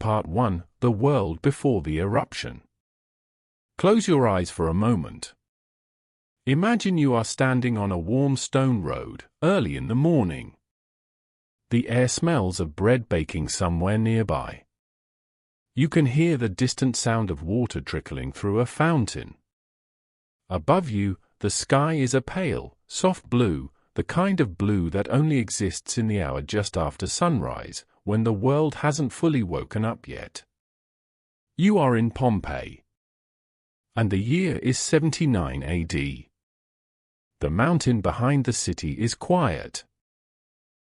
Part 1, The World Before the Eruption. Close your eyes for a moment. Imagine you are standing on a warm stone road, early in the morning. The air smells of bread baking somewhere nearby. You can hear the distant sound of water trickling through a fountain. Above you, the sky is a pale, soft blue, the kind of blue that only exists in the hour just after sunrise, when the world hasn't fully woken up yet. You are in Pompeii. And the year is 79 AD. The mountain behind the city is quiet.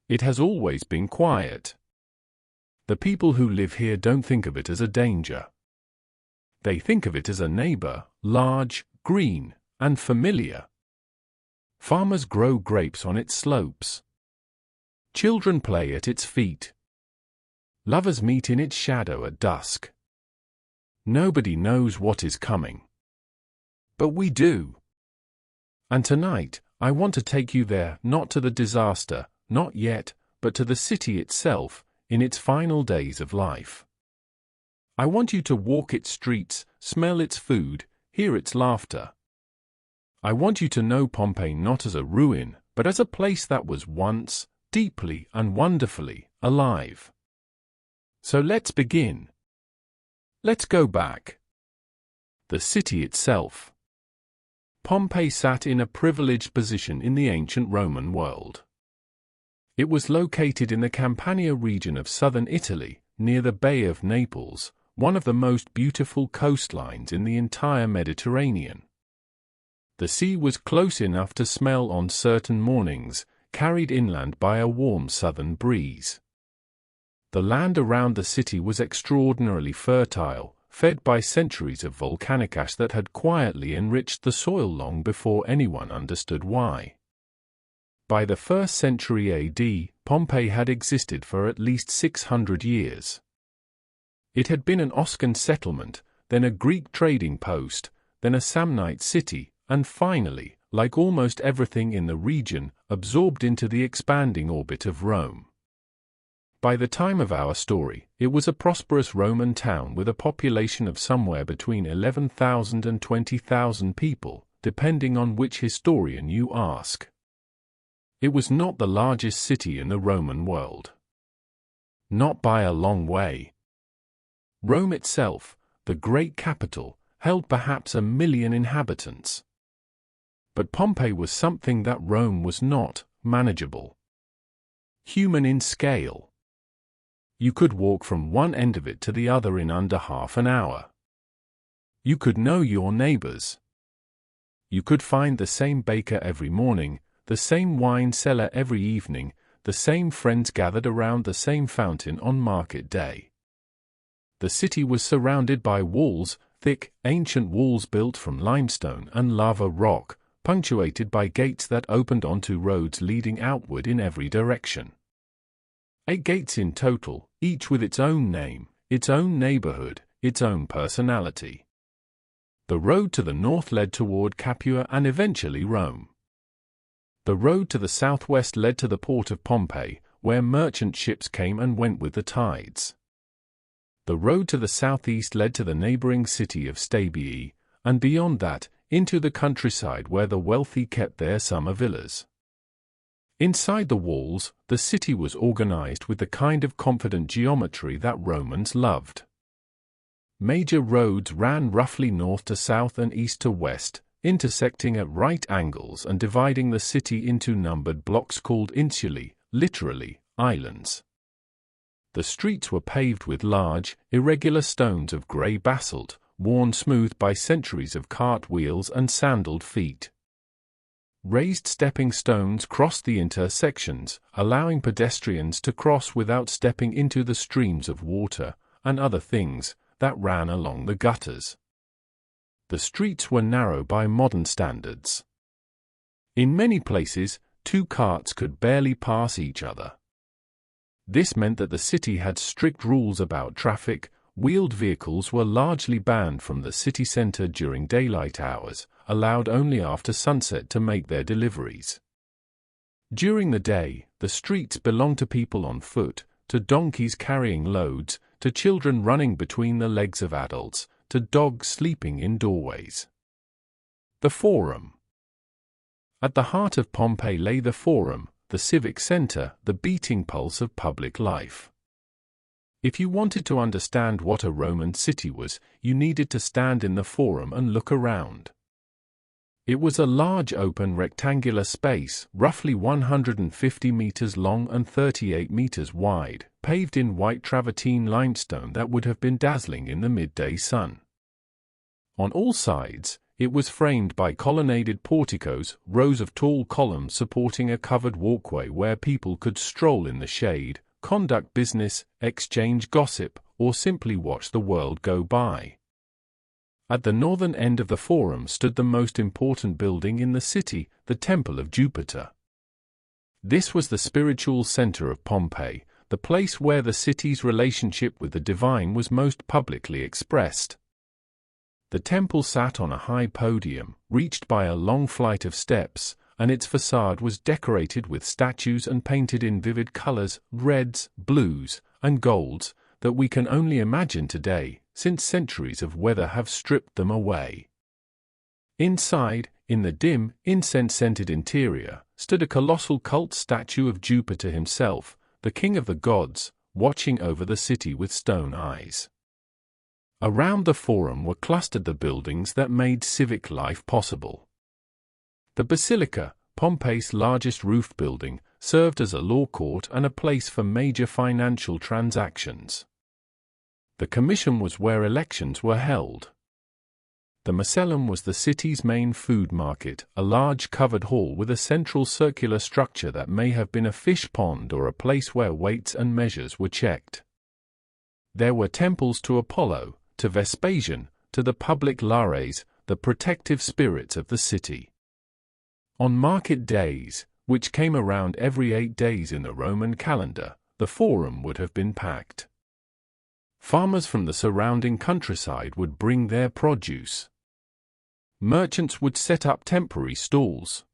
It has always been quiet. The people who live here don't think of it as a danger. They think of it as a neighbor, large, green, and familiar. Farmers grow grapes on its slopes. Children play at its feet. Lovers meet in its shadow at dusk. Nobody knows what is coming. But we do. And tonight, I want to take you there, not to the disaster, not yet, but to the city itself, in its final days of life. I want you to walk its streets, smell its food, hear its laughter. I want you to know Pompeii not as a ruin, but as a place that was once, deeply and wonderfully, alive. So let's begin. Let's go back. The city itself. Pompeii sat in a privileged position in the ancient Roman world. It was located in the Campania region of southern Italy, near the Bay of Naples, one of the most beautiful coastlines in the entire Mediterranean. The sea was close enough to smell on certain mornings, carried inland by a warm southern breeze. The land around the city was extraordinarily fertile, fed by centuries of volcanic ash that had quietly enriched the soil long before anyone understood why. By the 1st century AD, Pompeii had existed for at least 600 years. It had been an Oscan settlement, then a Greek trading post, then a Samnite city, and finally, like almost everything in the region, absorbed into the expanding orbit of Rome. By the time of our story, it was a prosperous Roman town with a population of somewhere between 11,000 and 20,000 people, depending on which historian you ask. It was not the largest city in the Roman world. Not by a long way. Rome itself, the great capital, held perhaps 1 million inhabitants. But Pompeii was something that Rome was not: manageable. Human in scale. You could walk from one end of it to the other in under half an hour. You could know your neighbors. You could find the same baker every morning, the same wine cellar every evening, the same friends gathered around the same fountain on market day. The city was surrounded by walls, thick, ancient walls built from limestone and lava rock, punctuated by gates that opened onto roads leading outward in every direction. 8 gates in total, each with its own name, its own neighborhood, its own personality. The road to the north led toward Capua and eventually Rome. The road to the southwest led to the port of Pompeii, where merchant ships came and went with the tides. The road to the southeast led to the neighboring city of Stabii, and beyond that, into the countryside where the wealthy kept their summer villas. Inside the walls, the city was organized with the kind of confident geometry that Romans loved. Major roads ran roughly north to south and east to west, intersecting at right angles and dividing the city into numbered blocks called insulae, literally, islands. The streets were paved with large, irregular stones of grey basalt, worn smooth by centuries of cart wheels and sandaled feet. Raised stepping stones crossed the intersections, allowing pedestrians to cross without stepping into the streams of water, and other things, that ran along the gutters. The streets were narrow by modern standards. In many places, 2 carts could barely pass each other. This meant that the city had strict rules about traffic. Wheeled vehicles were largely banned from the city center during daylight hours, allowed only after sunset to make their deliveries. During the day, the streets belonged to people on foot, to donkeys carrying loads, to children running between the legs of adults, to dogs sleeping in doorways. The Forum. At the heart of Pompeii lay the Forum, the civic center, the beating pulse of public life. If you wanted to understand what a Roman city was, you needed to stand in the Forum and look around. It was a large open rectangular space, roughly 150 meters long and 38 meters wide, paved in white travertine limestone that would have been dazzling in the midday sun. On all sides, it was framed by colonnaded porticos, rows of tall columns supporting a covered walkway where people could stroll in the shade, conduct business, exchange gossip, or simply watch the world go by. At the northern end of the Forum stood the most important building in the city, the Temple of Jupiter. This was the spiritual center of Pompeii, the place where the city's relationship with the divine was most publicly expressed. The temple sat on a high podium, reached by a long flight of steps, and its facade was decorated with statues and painted in vivid colors, reds, blues, and golds, that we can only imagine today, since centuries of weather have stripped them away. Inside, in the dim, incense-scented interior, stood a colossal cult statue of Jupiter himself, the king of the gods, watching over the city with stone eyes. Around the Forum were clustered the buildings that made civic life possible. The Basilica, Pompeii's largest roofed building, served as a law court and a place for major financial transactions. The Comitium was where elections were held. The Macellum was the city's main food market, a large covered hall with a central circular structure that may have been a fish pond or a place where weights and measures were checked. There were temples to Apollo, to Vespasian, to the public lares, the protective spirits of the city. On market days, which came around every 8 days in the Roman calendar, the Forum would have been packed. Farmers from the surrounding countryside would bring their produce. Merchants would set up temporary stalls.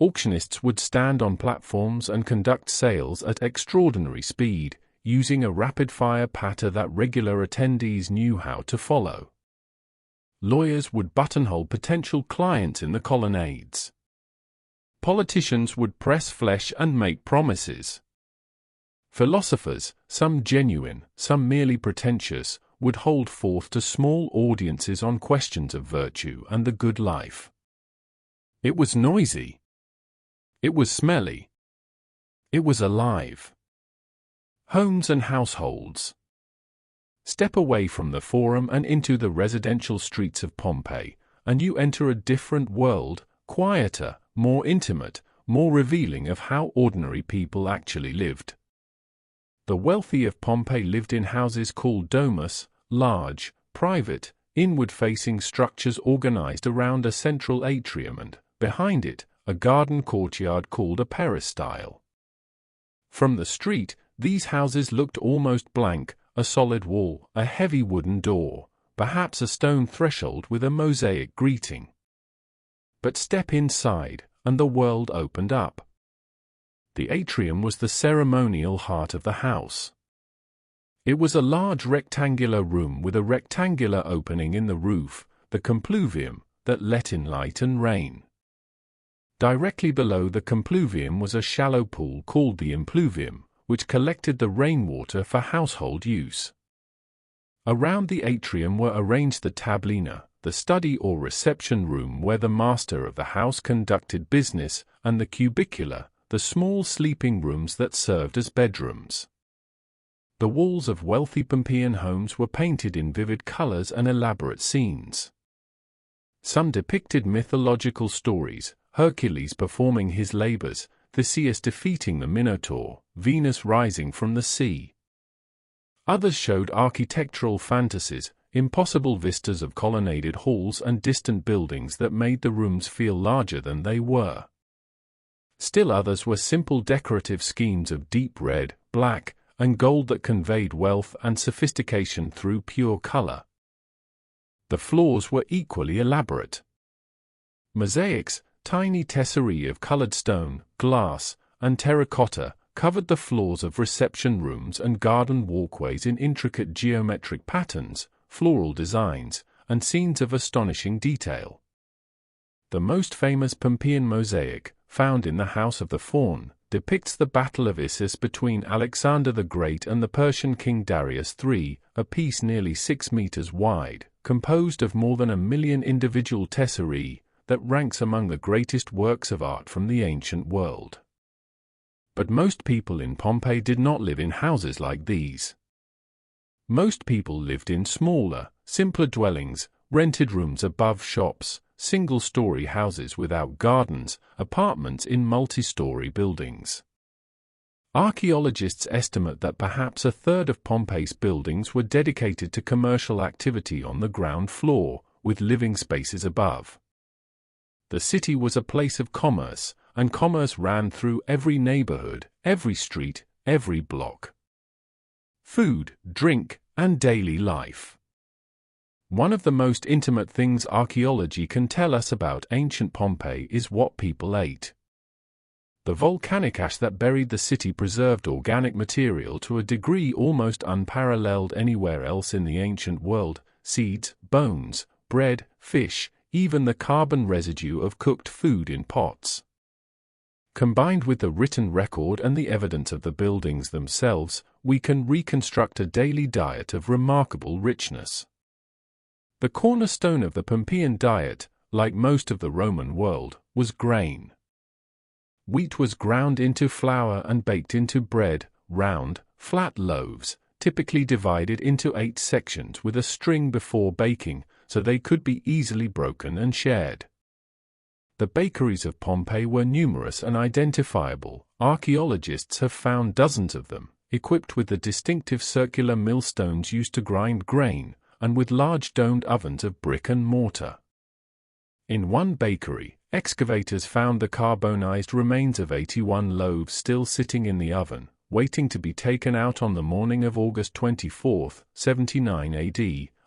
Auctionists would stand on platforms and conduct sales at extraordinary speed, using a rapid-fire patter that regular attendees knew how to follow. Lawyers would buttonhole potential clients in the colonnades. Politicians would press flesh and make promises. Philosophers, some genuine, some merely pretentious, would hold forth to small audiences on questions of virtue and the good life. It was noisy. It was smelly. It was alive. Homes and households. Step away from the Forum and into the residential streets of Pompeii, and you enter a different world, quieter, more intimate, more revealing of how ordinary people actually lived. The wealthy of Pompeii lived in houses called domus, large, private, inward-facing structures organized around a central atrium and, behind it, a garden courtyard called a peristyle. From the street, these houses looked almost blank, a solid wall, a heavy wooden door, perhaps a stone threshold with a mosaic greeting. But step inside, and the world opened up. The atrium was the ceremonial heart of the house. It was a large rectangular room with a rectangular opening in the roof, the compluvium, that let in light and rain. Directly below the compluvium was a shallow pool called the impluvium, which collected the rainwater for household use. Around the atrium were arranged the tablina, the study or reception room where the master of the house conducted business, and the cubicula, the small sleeping rooms that served as bedrooms. The walls of wealthy Pompeian homes were painted in vivid colors and elaborate scenes. Some depicted mythological stories, Hercules performing his labors, Theseus defeating the Minotaur, Venus rising from the sea. Others showed architectural fantasies, impossible vistas of colonnaded halls and distant buildings that made the rooms feel larger than they were. Still others were simple decorative schemes of deep red, black, and gold that conveyed wealth and sophistication through pure color. The floors were equally elaborate. Mosaics, tiny tesserae of colored stone, glass, and terracotta, covered the floors of reception rooms and garden walkways in intricate geometric patterns, floral designs, and scenes of astonishing detail. The most famous Pompeian mosaic, found in the House of the Faun, depicts the Battle of Issus between Alexander the Great and the Persian king Darius III, a piece nearly 6 meters wide, composed of more than 1 million individual tesserae, that ranks among the greatest works of art from the ancient world. But most people in Pompeii did not live in houses like these. Most people lived in smaller, simpler dwellings, rented rooms above shops, single-story houses without gardens, apartments in multi-story buildings. Archaeologists estimate that perhaps a third of Pompeii's buildings were dedicated to commercial activity on the ground floor, with living spaces above. The city was a place of commerce, and commerce ran through every neighborhood, every street, every block. Food, drink, and daily life. One of the most intimate things archaeology can tell us about ancient Pompeii is what people ate. The volcanic ash that buried the city preserved organic material to a degree almost unparalleled anywhere else in the ancient world: seeds, bones, bread, fish, even the carbon residue of cooked food in pots. Combined with the written record and the evidence of the buildings themselves, we can reconstruct a daily diet of remarkable richness. The cornerstone of the Pompeian diet, like most of the Roman world, was grain. Wheat was ground into flour and baked into bread, round, flat loaves, typically divided into 8 sections with a string before baking, so they could be easily broken and shared. The bakeries of Pompeii were numerous and identifiable. Archaeologists have found dozens of them, equipped with the distinctive circular millstones used to grind grain, and with large domed ovens of brick and mortar. In one bakery, excavators found the carbonized remains of 81 loaves still sitting in the oven, waiting to be taken out on the morning of August 24, 79 AD,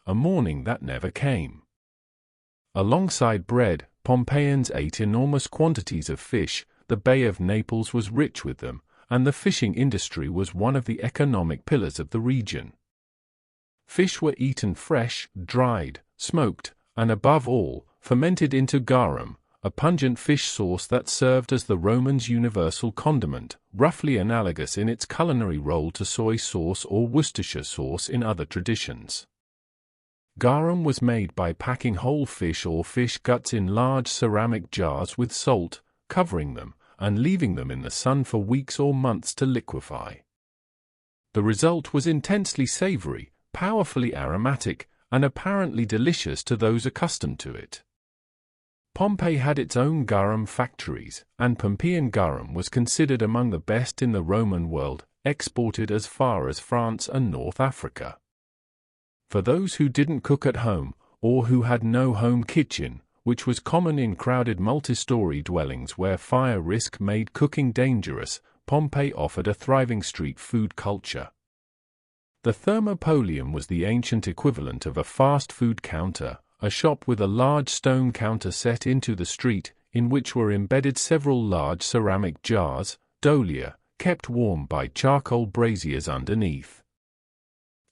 a morning that never came. Alongside bread, Pompeians ate enormous quantities of fish. The Bay of Naples was rich with them, and the fishing industry was one of the economic pillars of the region. Fish were eaten fresh, dried, smoked, and above all, fermented into garum, a pungent fish sauce that served as the Romans' universal condiment, roughly analogous in its culinary role to soy sauce or Worcestershire sauce in other traditions. Garum was made by packing whole fish or fish guts in large ceramic jars with salt, covering them, and leaving them in the sun for weeks or months to liquefy. The result was intensely savory, powerfully aromatic, and apparently delicious to those accustomed to it. Pompeii had its own garum factories, and Pompeian garum was considered among the best in the Roman world, exported as far as France and North Africa. For those who didn't cook at home, or who had no home kitchen, which was common in crowded multi-story dwellings where fire risk made cooking dangerous, Pompeii offered a thriving street food culture. The thermopolium was the ancient equivalent of a fast food counter, a shop with a large stone counter set into the street, in which were embedded several large ceramic jars, dolia, kept warm by charcoal braziers underneath.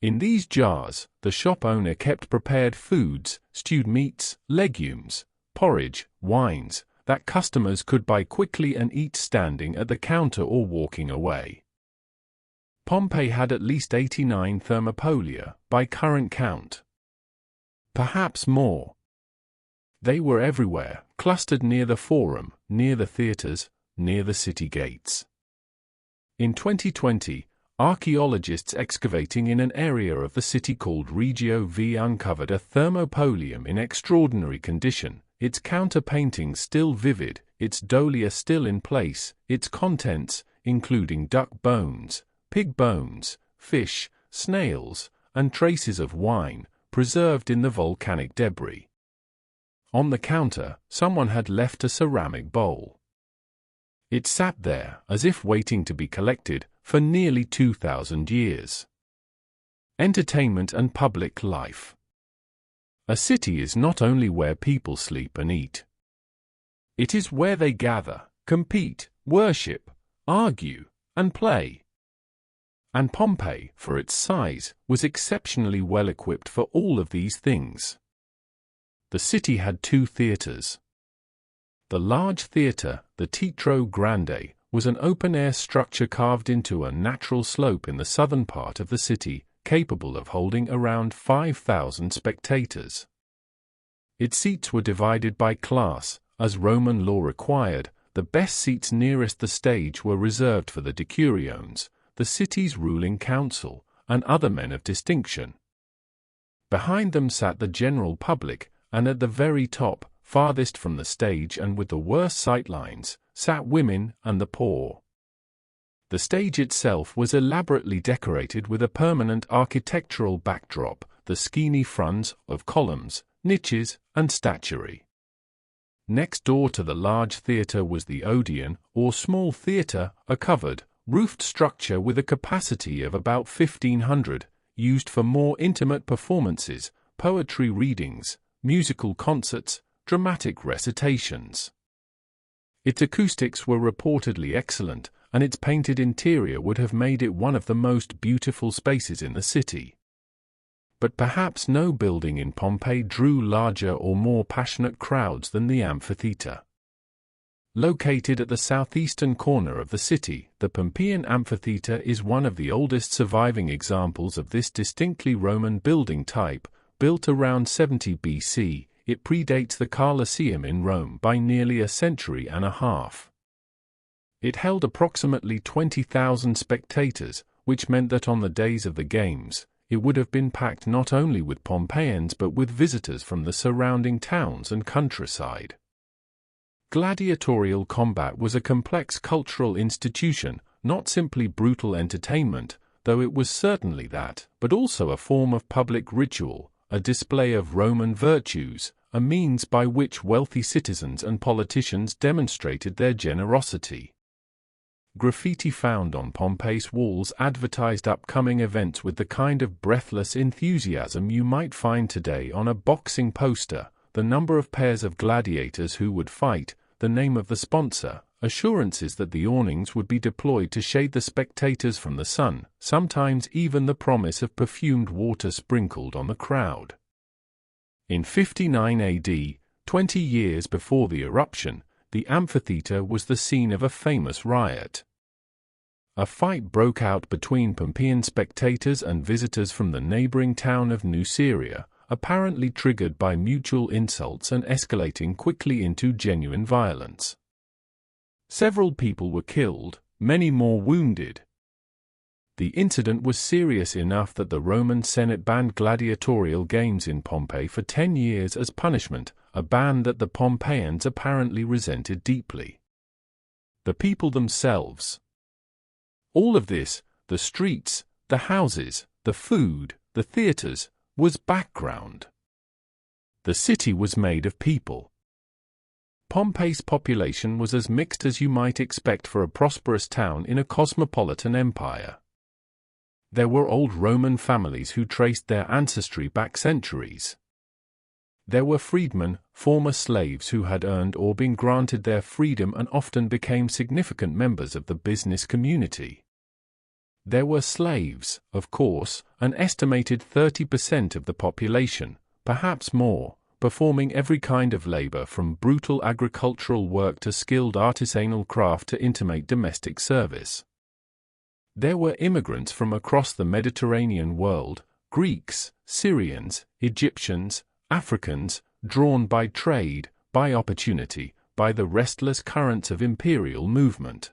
In these jars, the shop owner kept prepared foods, stewed meats, legumes, porridge, wines, that customers could buy quickly and eat standing at the counter or walking away. Pompeii had at least 89 thermopolia, by current count. Perhaps more. They were everywhere, clustered near the Forum, near the theaters, near the city gates. In 2020, archaeologists excavating in an area of the city called Regio V uncovered a thermopolium in extraordinary condition, its counter-paintings still vivid, its dolia still in place, its contents, including duck bones, pig bones, fish, snails, and traces of wine, preserved in the volcanic debris. On the counter, someone had left a ceramic bowl. It sat there, as if waiting to be collected, for nearly 2,000 years. Entertainment and public life. A city is not only where people sleep and eat. It is where they gather, compete, worship, argue, and play. And Pompeii, for its size, was exceptionally well equipped for all of these things. The city had two theaters. The large theater, the Teatro Grande, was an open-air structure carved into a natural slope in the southern part of the city, capable of holding around 5,000 spectators. Its seats were divided by class, as Roman law required. The best seats nearest the stage were reserved for the decuriones, the city's ruling council, and other men of distinction. Behind them sat the general public, and at the very top, farthest from the stage and with the worst sightlines, sat women and the poor. The stage itself was elaborately decorated with a permanent architectural backdrop, the skinny fronts of columns, niches, and statuary. Next door to the large theatre was the Odeon, or small theatre, a covered, roofed structure with a capacity of about 1,500, used for more intimate performances, poetry readings, musical concerts, dramatic recitations. Its acoustics were reportedly excellent, and its painted interior would have made it one of the most beautiful spaces in the city. But perhaps no building in Pompeii drew larger or more passionate crowds than the amphitheatre. Located at the southeastern corner of the city, the Pompeian amphitheatre is one of the oldest surviving examples of this distinctly Roman building type. Built around 70 BC, it predates the Colosseum in Rome by nearly a century and a half. It held approximately 20,000 spectators, which meant that on the days of the games, it would have been packed not only with Pompeians but with visitors from the surrounding towns and countryside. Gladiatorial combat was a complex cultural institution, not simply brutal entertainment, though it was certainly that, but also a form of public ritual, a display of Roman virtues, a means by which wealthy citizens and politicians demonstrated their generosity. Graffiti found on Pompeii's walls advertised upcoming events with the kind of breathless enthusiasm you might find today on a boxing poster, the number of pairs of gladiators who would fight, the name of the sponsor, assurances that the awnings would be deployed to shade the spectators from the sun, sometimes even the promise of perfumed water sprinkled on the crowd. In 59 AD, 20 years before the eruption, the amphitheatre was the scene of a famous riot. A fight broke out between Pompeian spectators and visitors from the neighboring town of Nuceria, apparently triggered by mutual insults and escalating quickly into genuine violence. Several people were killed, many more wounded. The incident was serious enough that the Roman Senate banned gladiatorial games in Pompeii for 10 years as punishment, a ban that the Pompeians apparently resented deeply. The people themselves. All of this, the streets, the houses, the food, the theaters, was background. The city was made of people. Pompeii's population was as mixed as you might expect for a prosperous town in a cosmopolitan empire. There were old Roman families who traced their ancestry back centuries. There were freedmen, former slaves who had earned or been granted their freedom and often became significant members of the business community. There were slaves, of course, an estimated 30% of the population, perhaps more, performing every kind of labor from brutal agricultural work to skilled artisanal craft to intimate domestic service. There were immigrants from across the Mediterranean world, Greeks, Syrians, Egyptians, Africans, drawn by trade, by opportunity, by the restless currents of imperial movement.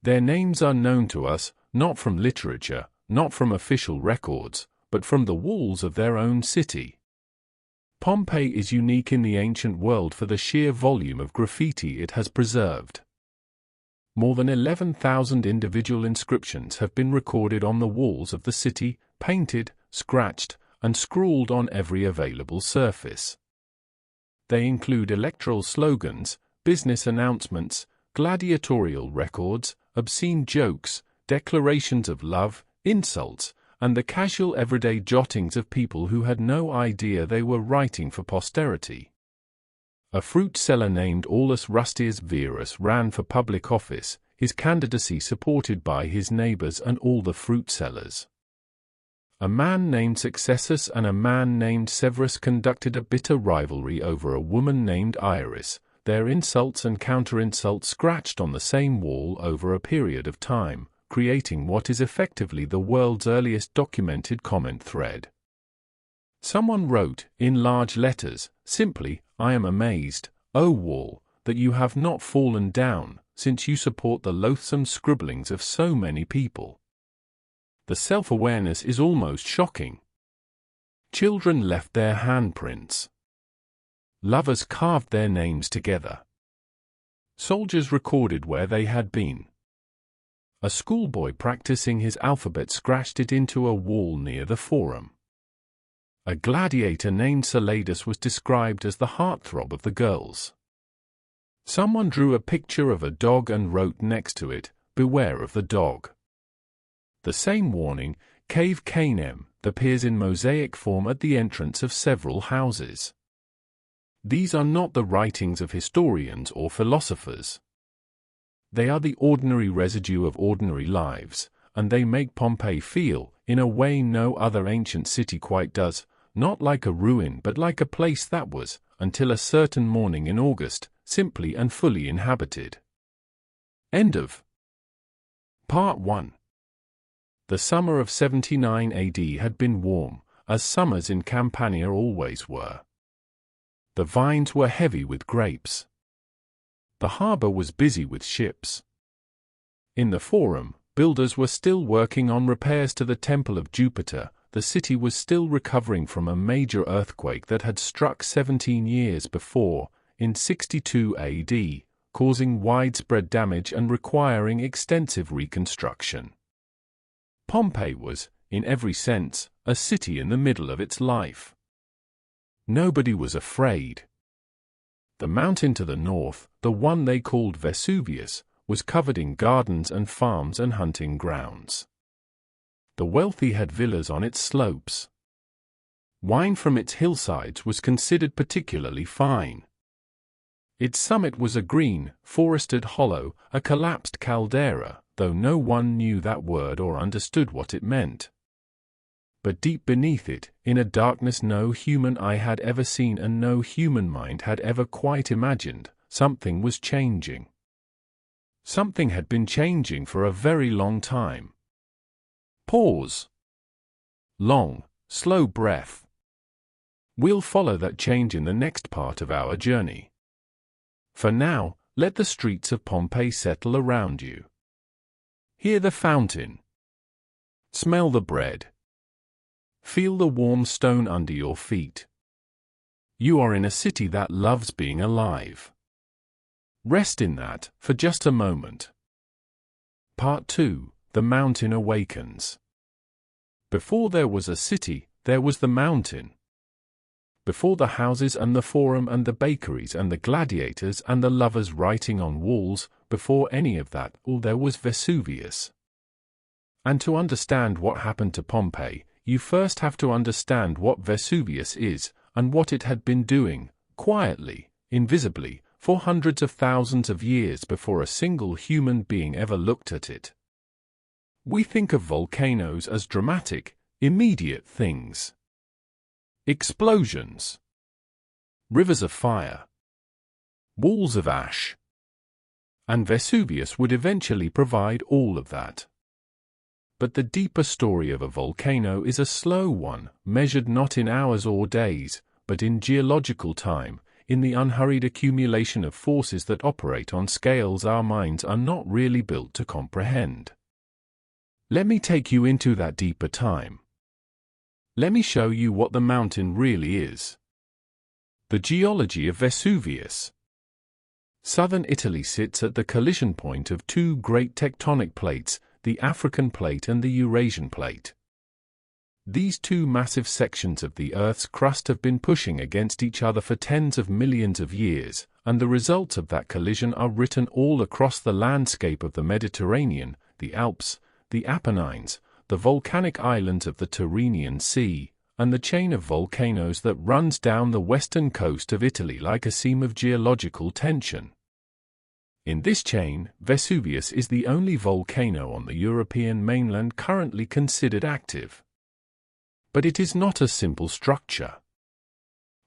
Their names are known to us, not from literature, not from official records, but from the walls of their own city. Pompeii is unique in the ancient world for the sheer volume of graffiti it has preserved. More than 11,000 individual inscriptions have been recorded on the walls of the city, painted, scratched, and scrawled on every available surface. They include electoral slogans, business announcements, gladiatorial records, obscene jokes, declarations of love, insults, and the casual everyday jottings of people who had no idea they were writing for posterity. A fruit seller named Aulus Rustius Verus ran for public office, his candidacy supported by his neighbors and all the fruit sellers. A man named Successus and a man named Severus conducted a bitter rivalry over a woman named Iris, their insults and counter-insults scratched on the same wall over a period of time, creating what is effectively the world's earliest documented comment thread. Someone wrote, in large letters, simply, "I am amazed, O wall, that you have not fallen down, since you support the loathsome scribblings of so many people." The self-awareness is almost shocking. Children left their handprints. Lovers carved their names together. Soldiers recorded where they had been. A schoolboy practicing his alphabet scratched it into a wall near the Forum. A gladiator named Saladus was described as the heartthrob of the girls. Someone drew a picture of a dog and wrote next to it, "Beware of the dog." The same warning, Cave Canem, appears in mosaic form at the entrance of several houses. These are not the writings of historians or philosophers. They are the ordinary residue of ordinary lives, and they make Pompeii feel, in a way no other ancient city quite does, not like a ruin but like a place that was, until a certain morning in August, simply and fully inhabited. End of Part 1. The summer of 79 AD had been warm, as summers in Campania always were. The vines were heavy with grapes. The harbor was busy with ships. In the Forum, builders were still working on repairs to the Temple of Jupiter. The city was still recovering from a major earthquake that had struck 17 years before, in 62 AD, causing widespread damage and requiring extensive reconstruction. Pompeii was, in every sense, a city in the middle of its life. Nobody was afraid. The mountain to the north, the one they called Vesuvius, was covered in gardens and farms and hunting grounds. The wealthy had villas on its slopes. Wine from its hillsides was considered particularly fine. Its summit was a green, forested hollow, a collapsed caldera, though no one knew that word or understood what it meant. But deep beneath it, in a darkness no human eye had ever seen and no human mind had ever quite imagined, something was changing. Something had been changing for a very long time. Pause. Long, slow breath. We'll follow that change in the next part of our journey. For now, let the streets of Pompeii settle around you. Hear the fountain. Smell the bread. Feel the warm stone under your feet. You are in a city that loves being alive. Rest in that, for just a moment. Part 2. The Mountain Awakens. Before there was a city, there was the mountain. Before the houses and the Forum and the bakeries and the gladiators and the lovers writing on walls, before any of that, there was Vesuvius. And to understand what happened to Pompeii, you first have to understand what Vesuvius is, and what it had been doing, quietly, invisibly, for hundreds of thousands of years before a single human being ever looked at it. We think of volcanoes as dramatic, immediate things. Explosions. Rivers of fire. Walls of ash. And Vesuvius would eventually provide all of that. But the deeper story of a volcano is a slow one, measured not in hours or days, but in geological time, in the unhurried accumulation of forces that operate on scales our minds are not really built to comprehend. Let me take you into that deeper time. Let me show you what the mountain really is. The geology of Vesuvius. Southern Italy sits at the collision point of two great tectonic plates, the African plate and the Eurasian plate. These two massive sections of the Earth's crust have been pushing against each other for tens of millions of years, and the results of that collision are written all across the landscape of the Mediterranean, the Alps, the Apennines, the volcanic islands of the Tyrrhenian Sea, and the chain of volcanoes that runs down the western coast of Italy like a seam of geological tension. In this chain, Vesuvius is the only volcano on the European mainland currently considered active. But it is not a simple structure.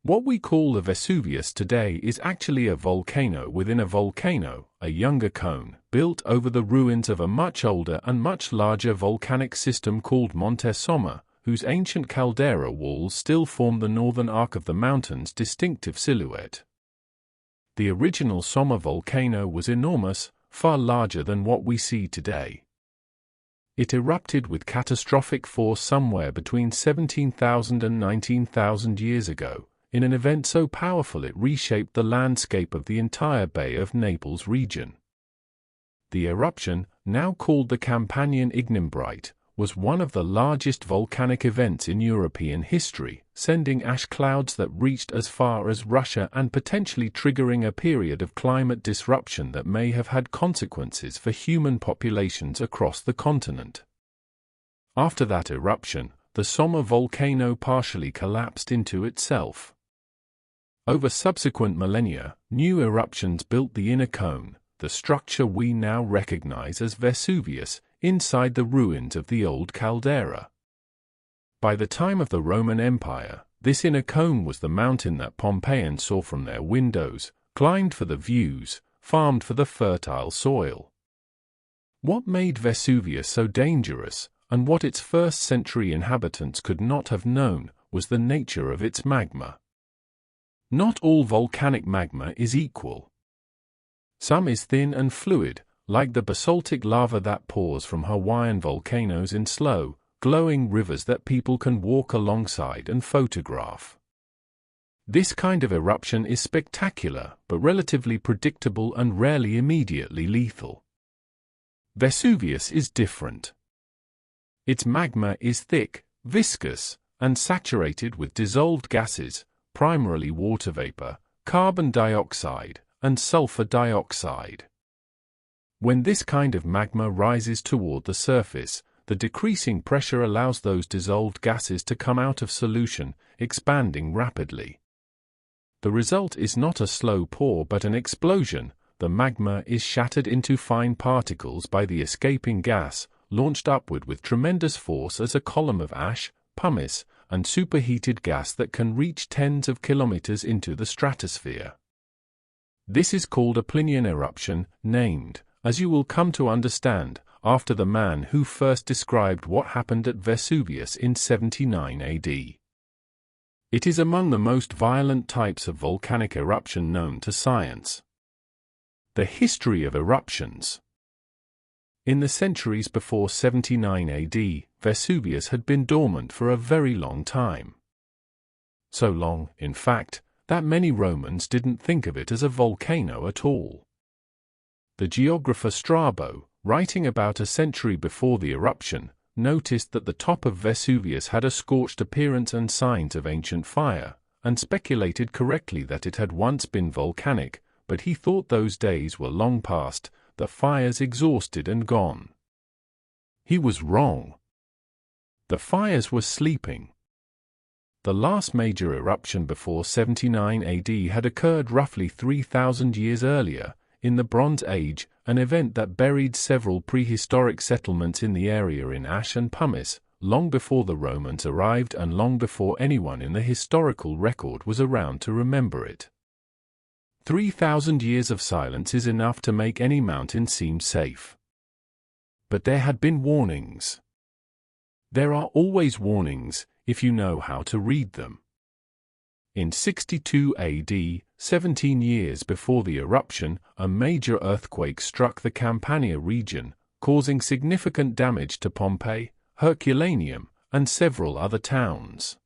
What we call the Vesuvius today is actually a volcano within a volcano, a younger cone, built over the ruins of a much older and much larger volcanic system called Monte Somma, whose ancient caldera walls still form the northern arc of the mountain's distinctive silhouette. The original Somma volcano was enormous, far larger than what we see today. It erupted with catastrophic force somewhere between 17,000 and 19,000 years ago, in an event so powerful it reshaped the landscape of the entire Bay of Naples region. The eruption, now called the Campanian Ignimbrite, was one of the largest volcanic events in European history, sending ash clouds that reached as far as Russia and potentially triggering a period of climate disruption that may have had consequences for human populations across the continent. After that eruption, the Somma volcano partially collapsed into itself. Over subsequent millennia, new eruptions built the inner cone, the structure we now recognize as Vesuvius, inside the ruins of the old caldera. By the time of the Roman Empire, this inner cone was the mountain that Pompeians saw from their windows, climbed for the views, farmed for the fertile soil. What made Vesuvius so dangerous, and what its first-century inhabitants could not have known, was the nature of its magma. Not all volcanic magma is equal. Some is thin and fluid, like the basaltic lava that pours from Hawaiian volcanoes in slow, glowing rivers that people can walk alongside and photograph. This kind of eruption is spectacular, but relatively predictable and rarely immediately lethal. Vesuvius is different. Its magma is thick, viscous, and saturated with dissolved gases, primarily water vapor, carbon dioxide, and sulfur dioxide. When this kind of magma rises toward the surface, the decreasing pressure allows those dissolved gases to come out of solution, expanding rapidly. The result is not a slow pour but an explosion. The magma is shattered into fine particles by the escaping gas, launched upward with tremendous force as a column of ash, pumice, and superheated gas that can reach tens of kilometers into the stratosphere. This is called a Plinian eruption, named, as you will come to understand, after the man who first described what happened at Vesuvius in 79 AD. It is among the most violent types of volcanic eruption known to science. The history of eruptions. In the centuries before 79 AD, Vesuvius had been dormant for a very long time. So long, in fact, that many Romans didn't think of it as a volcano at all. The geographer Strabo, writing about a century before the eruption, noticed that the top of Vesuvius had a scorched appearance and signs of ancient fire, and speculated correctly that it had once been volcanic, but he thought those days were long past, the fires exhausted and gone. He was wrong. The fires were sleeping. The last major eruption before 79 AD had occurred roughly 3,000 years earlier, in the Bronze Age, an event that buried several prehistoric settlements in the area in ash and pumice, long before the Romans arrived and long before anyone in the historical record was around to remember it. 3,000 years of silence is enough to make any mountain seem safe. But there had been warnings. There are always warnings, if you know how to read them. In 62 AD, 17 years before the eruption, a major earthquake struck the Campania region, causing significant damage to Pompeii, Herculaneum, and several other towns.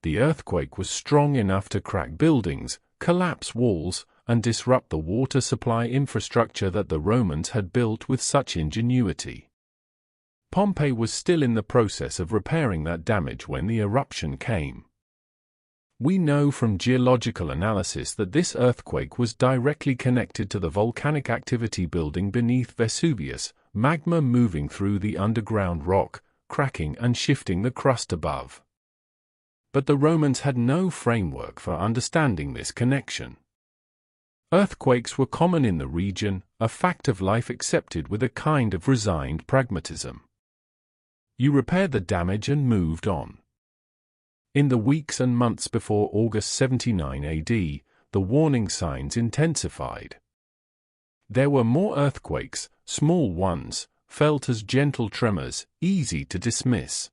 The earthquake was strong enough to crack buildings, collapse walls, and disrupt the water supply infrastructure that the Romans had built with such ingenuity. Pompeii was still in the process of repairing that damage when the eruption came. We know from geological analysis that this earthquake was directly connected to the volcanic activity building beneath Vesuvius, magma moving through the underground rock, cracking and shifting the crust above. But the Romans had no framework for understanding this connection. Earthquakes were common in the region, a fact of life accepted with a kind of resigned pragmatism. You repaired the damage and moved on. In the weeks and months before August 79 AD, the warning signs intensified. There were more earthquakes, small ones, felt as gentle tremors, easy to dismiss.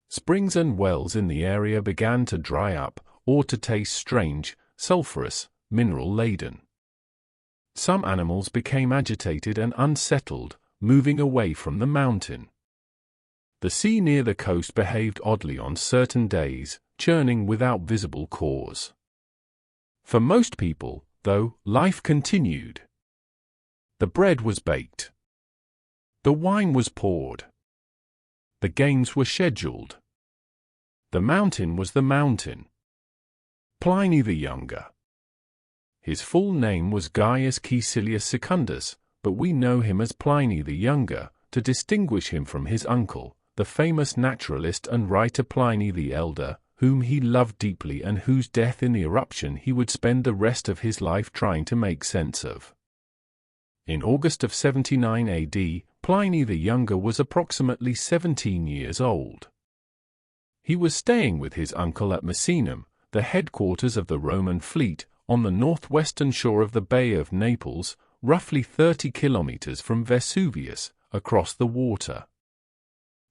Springs and wells in the area began to dry up, or to taste strange, sulphurous, mineral-laden. Some animals became agitated and unsettled, moving away from the mountain. The sea near the coast behaved oddly on certain days, churning without visible cause. For most people, though, life continued. The bread was baked. The wine was poured. The games were scheduled. The mountain was the mountain. Pliny the Younger. His full name was Gaius Caecilius Secundus, but we know him as Pliny the Younger, to distinguish him from his uncle, the famous naturalist and writer Pliny the Elder, whom he loved deeply and whose death in the eruption he would spend the rest of his life trying to make sense of. In August of 79 AD, Pliny the Younger was approximately 17 years old. He was staying with his uncle at Misenum, the headquarters of the Roman fleet, on the northwestern shore of the Bay of Naples, roughly 30 kilometers from Vesuvius, across the water.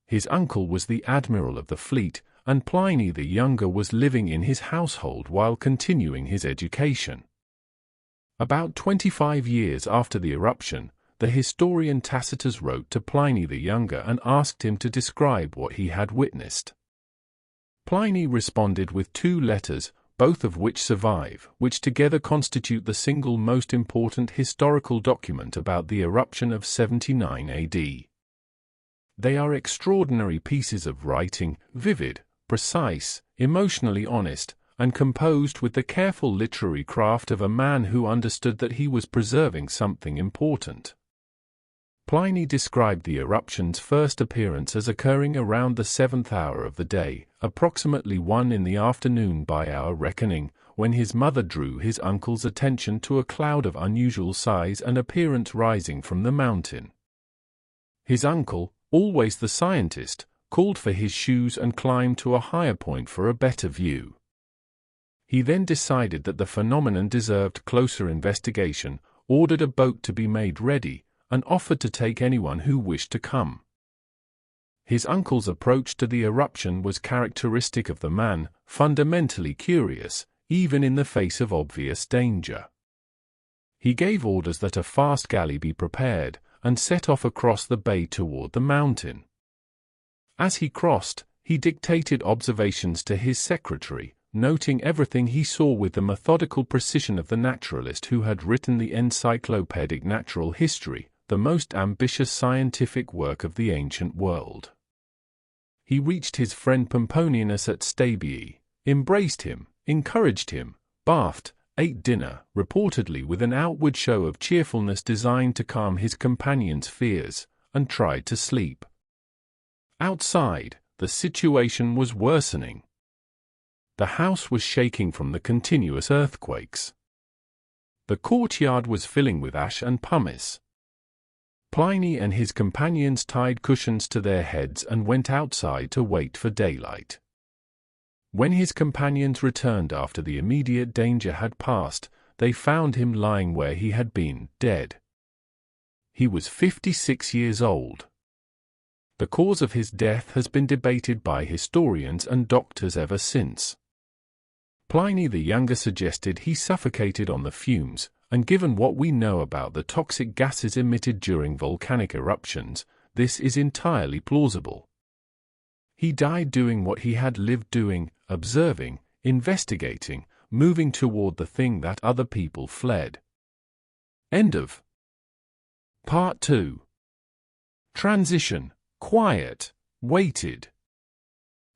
His uncle was the admiral of the fleet, and Pliny the Younger was living in his household while continuing his education. About 25 years after the eruption, the historian Tacitus wrote to Pliny the Younger and asked him to describe what he had witnessed. Pliny responded with 2 letters, both of which survive, which together constitute the single most important historical document about the eruption of 79 AD. They are extraordinary pieces of writing, vivid, precise, emotionally honest, and composed with the careful literary craft of a man who understood that he was preserving something important. Pliny described the eruption's first appearance as occurring around the 7th hour of the day, approximately 1 in the afternoon by our reckoning, when his mother drew his uncle's attention to a cloud of unusual size and appearance rising from the mountain. His uncle, always the scientist, called for his shoes and climbed to a higher point for a better view. He then decided that the phenomenon deserved closer investigation, ordered a boat to be made ready, and offered to take anyone who wished to come. His uncle's approach to the eruption was characteristic of the man, fundamentally curious, even in the face of obvious danger. He gave orders that a fast galley be prepared, and set off across the bay toward the mountain. As he crossed, he dictated observations to his secretary, noting everything he saw with the methodical precision of the naturalist who had written the encyclopedic natural history, the most ambitious scientific work of the ancient world. He reached his friend Pomponianus at Stabiae, embraced him, encouraged him, bathed, ate dinner, reportedly with an outward show of cheerfulness designed to calm his companion's fears, and tried to sleep. Outside, the situation was worsening. The house was shaking from the continuous earthquakes. The courtyard was filling with ash and pumice. Pliny and his companions tied cushions to their heads and went outside to wait for daylight. When his companions returned after the immediate danger had passed, they found him lying where he had been, dead. He was 56 years old. The cause of his death has been debated by historians and doctors ever since. Pliny the Younger suggested he suffocated on the fumes, and given what we know about the toxic gases emitted during volcanic eruptions, this is entirely plausible. He died doing what he had lived doing, observing, investigating, moving toward the thing that other people fled. End of Part 2. Transition. Quiet. Waited.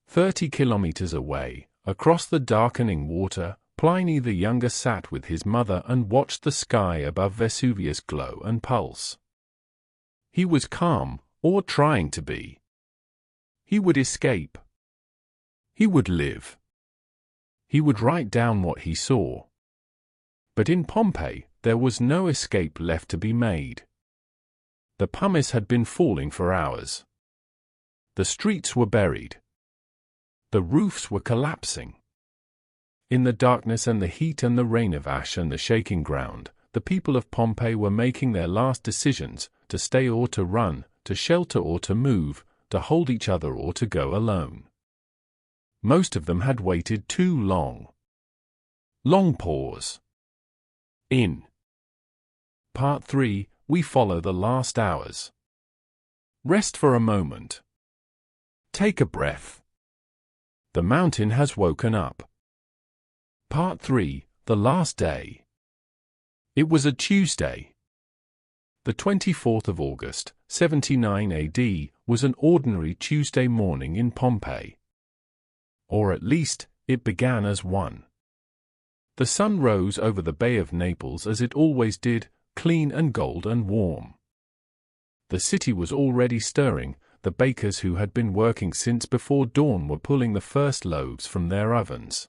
30 kilometers away, across the darkening water, Pliny the Younger sat with his mother and watched the sky above Vesuvius glow and pulse. He was calm, or trying to be. He would escape. He would live. He would write down what he saw. But in Pompeii, there was no escape left to be made. The pumice had been falling for hours. The streets were buried. The roofs were collapsing. In the darkness and the heat and the rain of ash and the shaking ground, the people of Pompeii were making their last decisions, to stay or to run, to shelter or to move, to hold each other or to go alone. Most of them had waited too long. Long pause. In Part 3, we follow the last hours. Rest for a moment. Take a breath. The mountain has woken up. Part 3, the last day. It was a Tuesday. The 24th of August, 79 AD, was an ordinary Tuesday morning in Pompeii. Or at least, it began as one. The sun rose over the Bay of Naples as it always did, clean and gold and warm. The city was already stirring. The bakers who had been working since before dawn were pulling the first loaves from their ovens.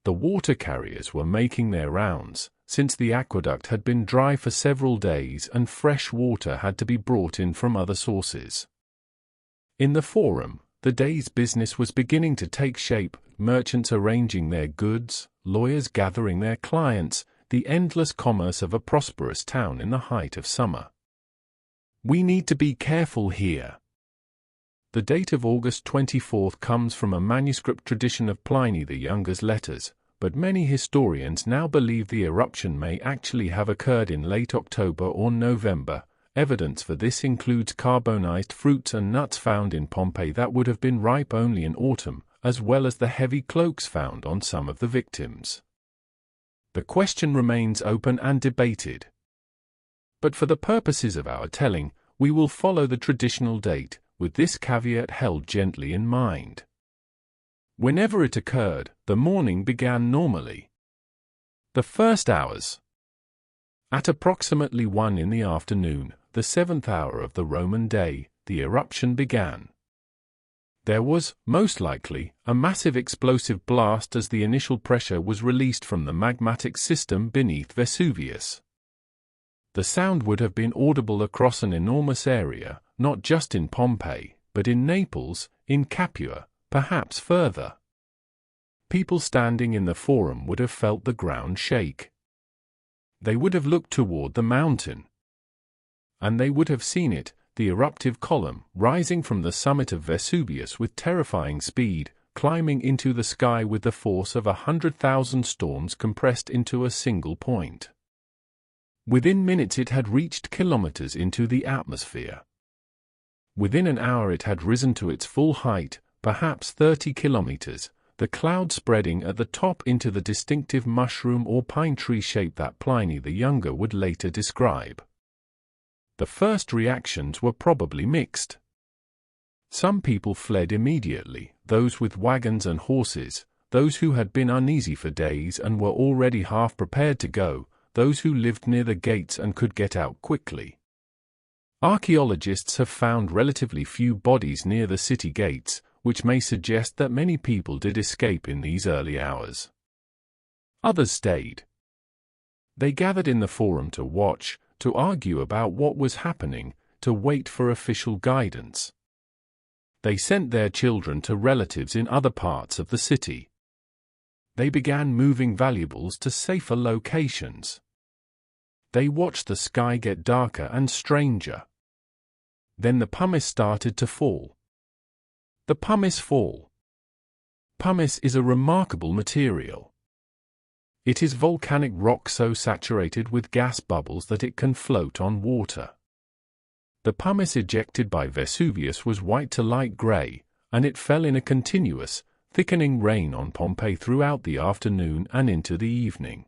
The water carriers were making their rounds, since the aqueduct had been dry for several days and fresh water had to be brought in from other sources. In the Forum, the day's business was beginning to take shape, merchants arranging their goods, lawyers gathering their clients, the endless commerce of a prosperous town in the height of summer. We need to be careful here. The date of August 24th comes from a manuscript tradition of Pliny the Younger's letters, but many historians now believe the eruption may actually have occurred in late October or November. Evidence for this includes carbonized fruits and nuts found in Pompeii that would have been ripe only in autumn, as well as the heavy cloaks found on some of the victims. The question remains open and debated. But for the purposes of our telling, we will follow the traditional date, with this caveat held gently in mind. Whenever it occurred, the morning began normally. The first hours. At approximately 1 in the afternoon, the 7th hour of the Roman day, the eruption began. There was, most likely, a massive explosive blast as the initial pressure was released from the magmatic system beneath Vesuvius. The sound would have been audible across an enormous area, not just in Pompeii, but in Naples, in Capua, perhaps further. People standing in the Forum would have felt the ground shake. They would have looked toward the mountain. And they would have seen it, the eruptive column, rising from the summit of Vesuvius with terrifying speed, climbing into the sky with the force of 100,000 storms compressed into a single point. Within minutes it had reached kilometers into the atmosphere. Within an hour it had risen to its full height, perhaps 30 kilometers, the cloud spreading at the top into the distinctive mushroom or pine tree shape that Pliny the Younger would later describe. The first reactions were probably mixed. Some people fled immediately, those with wagons and horses, those who had been uneasy for days and were already half prepared to go, those who lived near the gates and could get out quickly. Archaeologists have found relatively few bodies near the city gates, which may suggest that many people did escape in these early hours. Others stayed. They gathered in the Forum to watch, to argue about what was happening, to wait for official guidance. They sent their children to relatives in other parts of the city. They began moving valuables to safer locations. They watched the sky get darker and stranger. Then the pumice started to fall. The pumice fall. Pumice is a remarkable material. It is volcanic rock so saturated with gas bubbles that it can float on water. The pumice ejected by Vesuvius was white to light gray, and it fell in a continuous, thickening rain on Pompeii throughout the afternoon and into the evening.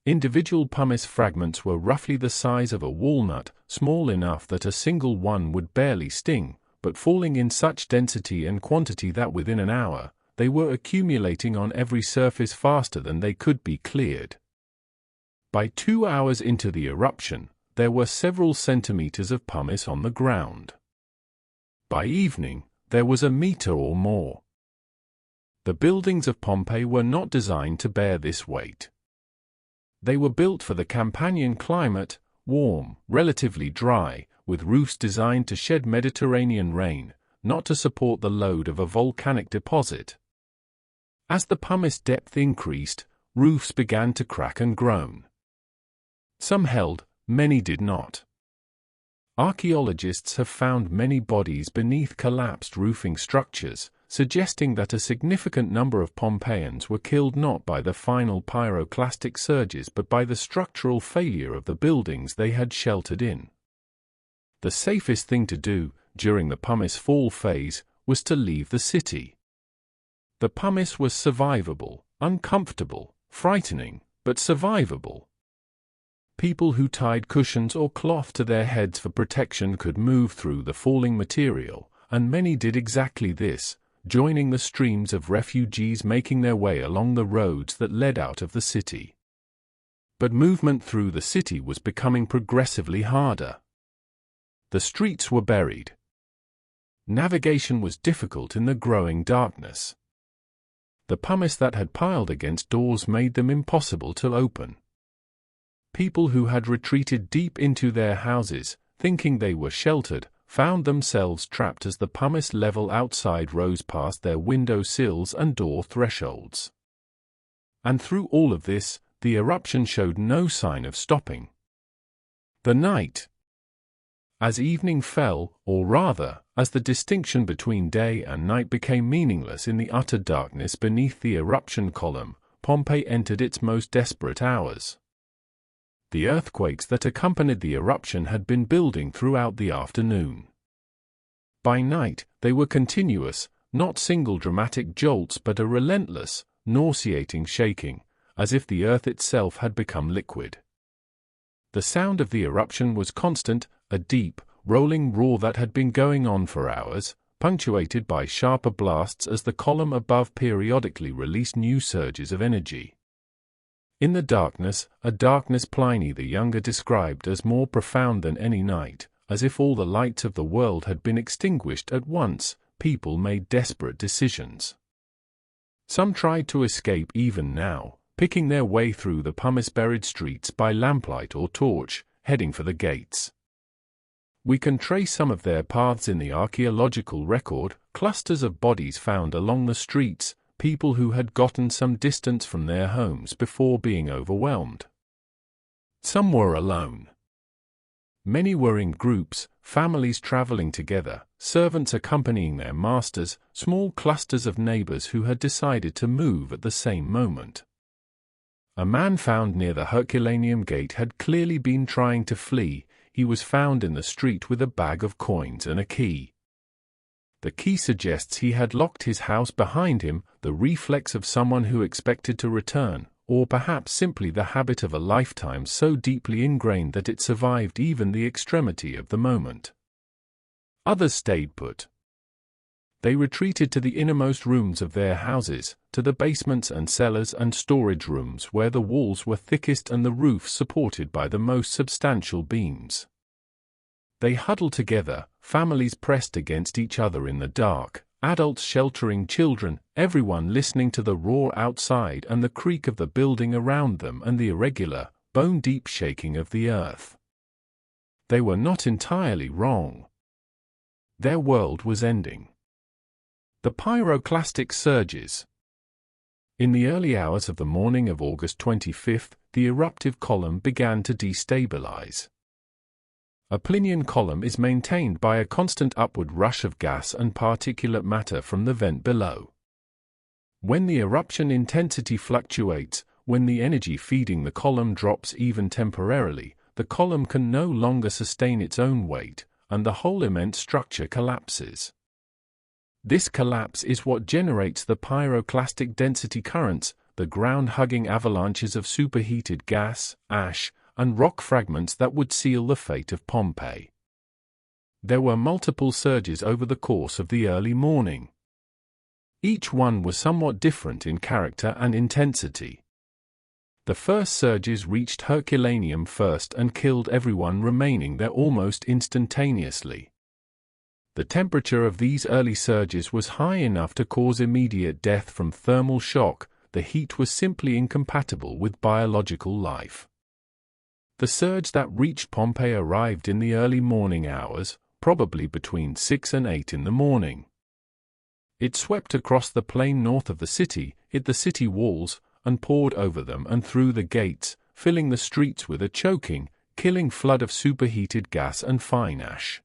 Individual pumice fragments were roughly the size of a walnut, small enough that a single one would barely sting, but falling in such density and quantity that within an hour, they were accumulating on every surface faster than they could be cleared. By 2 hours into the eruption, there were several centimeters of pumice on the ground. By evening, there was a meter or more. The buildings of Pompeii were not designed to bear this weight. They were built for the Campanian climate, warm, relatively dry, with roofs designed to shed Mediterranean rain, not to support the load of a volcanic deposit. As the pumice depth increased, roofs began to crack and groan. Some held, many did not. Archaeologists have found many bodies beneath collapsed roofing structures, suggesting that a significant number of Pompeians were killed not by the final pyroclastic surges but by the structural failure of the buildings they had sheltered in. The safest thing to do, during the pumice fall phase, was to leave the city. The pumice was survivable, uncomfortable, frightening, but survivable. People who tied cushions or cloth to their heads for protection could move through the falling material, and many did exactly this, joining the streams of refugees making their way along the roads that led out of the city. But movement through the city was becoming progressively harder. The streets were buried. Navigation was difficult in the growing darkness. The pumice that had piled against doors made them impossible to open. People who had retreated deep into their houses, thinking they were sheltered, found themselves trapped as the pumice level outside rose past their window sills and door thresholds. And through all of this, the eruption showed no sign of stopping. The night. As evening fell, or rather, as the distinction between day and night became meaningless in the utter darkness beneath the eruption column, Pompeii entered its most desperate hours. The earthquakes that accompanied the eruption had been building throughout the afternoon. By night, they were continuous, not single dramatic jolts but a relentless, nauseating shaking, as if the earth itself had become liquid. The sound of the eruption was constant, a deep, rolling roar that had been going on for hours, punctuated by sharper blasts as the column above periodically released new surges of energy. In the darkness, a darkness Pliny the Younger described as more profound than any night, as if all the lights of the world had been extinguished at once, people made desperate decisions. Some tried to escape even now, picking their way through the pumice-buried streets by lamplight or torch, heading for the gates. We can trace some of their paths in the archaeological record, clusters of bodies found along the streets, people who had gotten some distance from their homes before being overwhelmed. Some were alone. Many were in groups, families traveling together, servants accompanying their masters, small clusters of neighbors who had decided to move at the same moment. A man found near the Herculaneum gate had clearly been trying to flee. He was found in the street with a bag of coins and a key. The key suggests he had locked his house behind him, the reflex of someone who expected to return, or perhaps simply the habit of a lifetime so deeply ingrained that it survived even the extremity of the moment. Others stayed put. They retreated to the innermost rooms of their houses, to the basements and cellars and storage rooms where the walls were thickest and the roof supported by the most substantial beams. They huddled together, families pressed against each other in the dark, adults sheltering children, everyone listening to the roar outside and the creak of the building around them and the irregular, bone-deep shaking of the earth. They were not entirely wrong. Their world was ending. The pyroclastic surges. In the early hours of the morning of August 25, the eruptive column began to destabilize. A Plinian column is maintained by a constant upward rush of gas and particulate matter from the vent below. When the eruption intensity fluctuates, when the energy feeding the column drops even temporarily, the column can no longer sustain its own weight, and the whole immense structure collapses. This collapse is what generates the pyroclastic density currents, the ground-hugging avalanches of superheated gas, ash, and rock fragments that would seal the fate of Pompeii. There were multiple surges over the course of the early morning. Each one was somewhat different in character and intensity. The first surges reached Herculaneum first and killed everyone remaining there almost instantaneously. The temperature of these early surges was high enough to cause immediate death from thermal shock, the heat was simply incompatible with biological life. The surge that reached Pompeii arrived in the early morning hours, probably between 6 and 8 in the morning. It swept across the plain north of the city, hit the city walls, and poured over them and through the gates, filling the streets with a choking, killing flood of superheated gas and fine ash.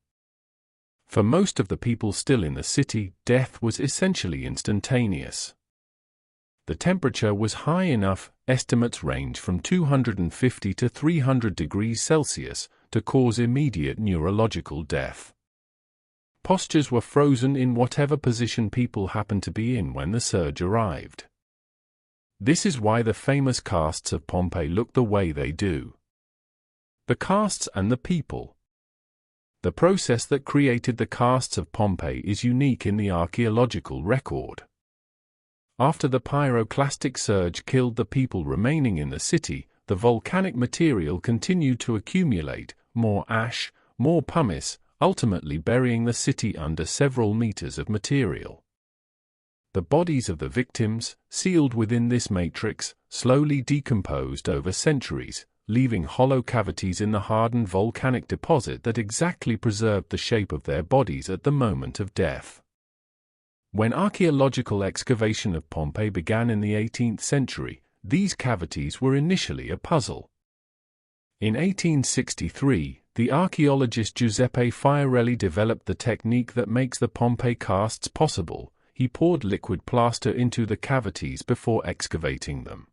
For most of the people still in the city, death was essentially instantaneous. The temperature was high enough, estimates range from 250 to 300 degrees Celsius, to cause immediate neurological death. Postures were frozen in whatever position people happened to be in when the surge arrived. This is why the famous casts of Pompeii look the way they do. The casts and the people. The process that created the casts of Pompeii is unique in the archaeological record. After the pyroclastic surge killed the people remaining in the city, the volcanic material continued to accumulate, more ash, more pumice, ultimately burying the city under several meters of material. The bodies of the victims, sealed within this matrix, slowly decomposed over centuries, leaving hollow cavities in the hardened volcanic deposit that exactly preserved the shape of their bodies at the moment of death. When archaeological excavation of Pompeii began in the 18th century, these cavities were initially a puzzle. In 1863, the archaeologist Giuseppe Fiorelli developed the technique that makes the Pompeii casts possible. He poured liquid plaster into the cavities before excavating them.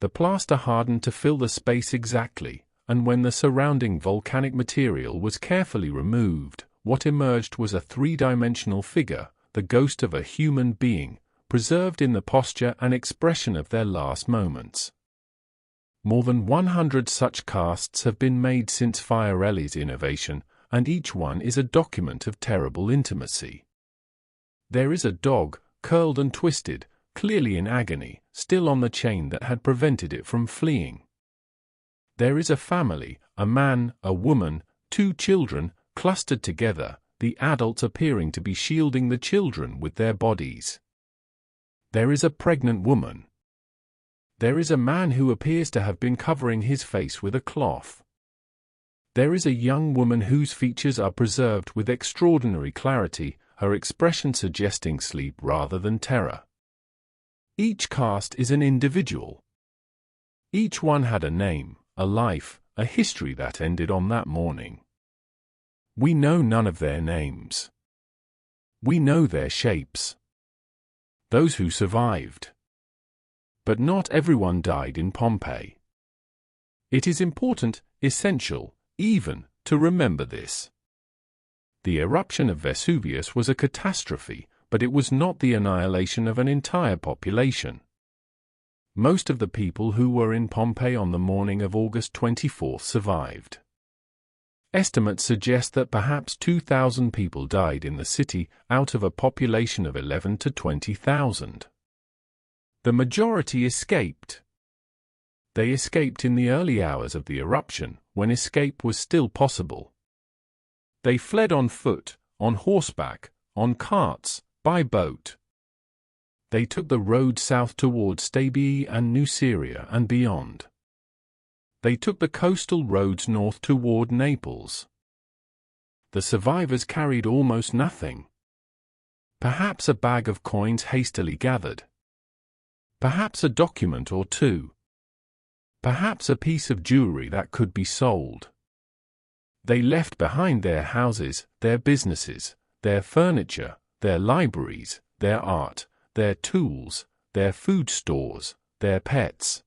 The plaster hardened to fill the space exactly, and when the surrounding volcanic material was carefully removed, what emerged was a three-dimensional figure, the ghost of a human being, preserved in the posture and expression of their last moments. More than 100 such casts have been made since Fiorelli's innovation, and each one is a document of terrible intimacy. There is a dog, curled and twisted, clearly in agony, still on the chain that had prevented it from fleeing. There is a family, a man, a woman, 2 children, clustered together, the adults appearing to be shielding the children with their bodies. There is a pregnant woman. There is a man who appears to have been covering his face with a cloth. There is a young woman whose features are preserved with extraordinary clarity, her expression suggesting sleep rather than terror. Each cast is an individual. Each one had a name, a life, a history that ended on that morning. We know none of their names. We know their shapes. Those who survived. But not everyone died in Pompeii. It is important, essential, even, to remember this. The eruption of Vesuvius was a catastrophe, but it was not the annihilation of an entire population. Most of the people who were in Pompeii on the morning of August 24 survived. Estimates suggest that perhaps 2,000 people died in the city out of a population of 11 to 20,000. The majority escaped. They escaped in the early hours of the eruption, when escape was still possible. They fled on foot, on horseback, on carts, by boat. They took the road south toward Stabii and Nuceria and beyond. They took the coastal roads north toward Naples. The survivors carried almost nothing. Perhaps a bag of coins hastily gathered. Perhaps a document or two. Perhaps a piece of jewelry that could be sold. They left behind their houses, their businesses, their furniture, their libraries, their art, their tools, their food stores, their pets.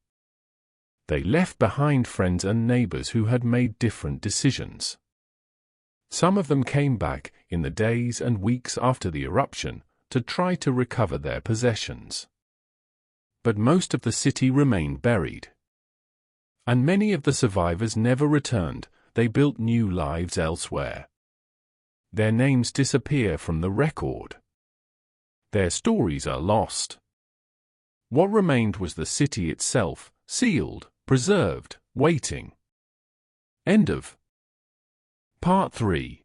They left behind friends and neighbors who had made different decisions. Some of them came back, in the days and weeks after the eruption, to try to recover their possessions. But most of the city remained buried. And many of the survivors never returned, they built new lives elsewhere. Their names disappear from the record. Their stories are lost. What remained was the city itself, sealed, preserved, waiting. End of Part 3.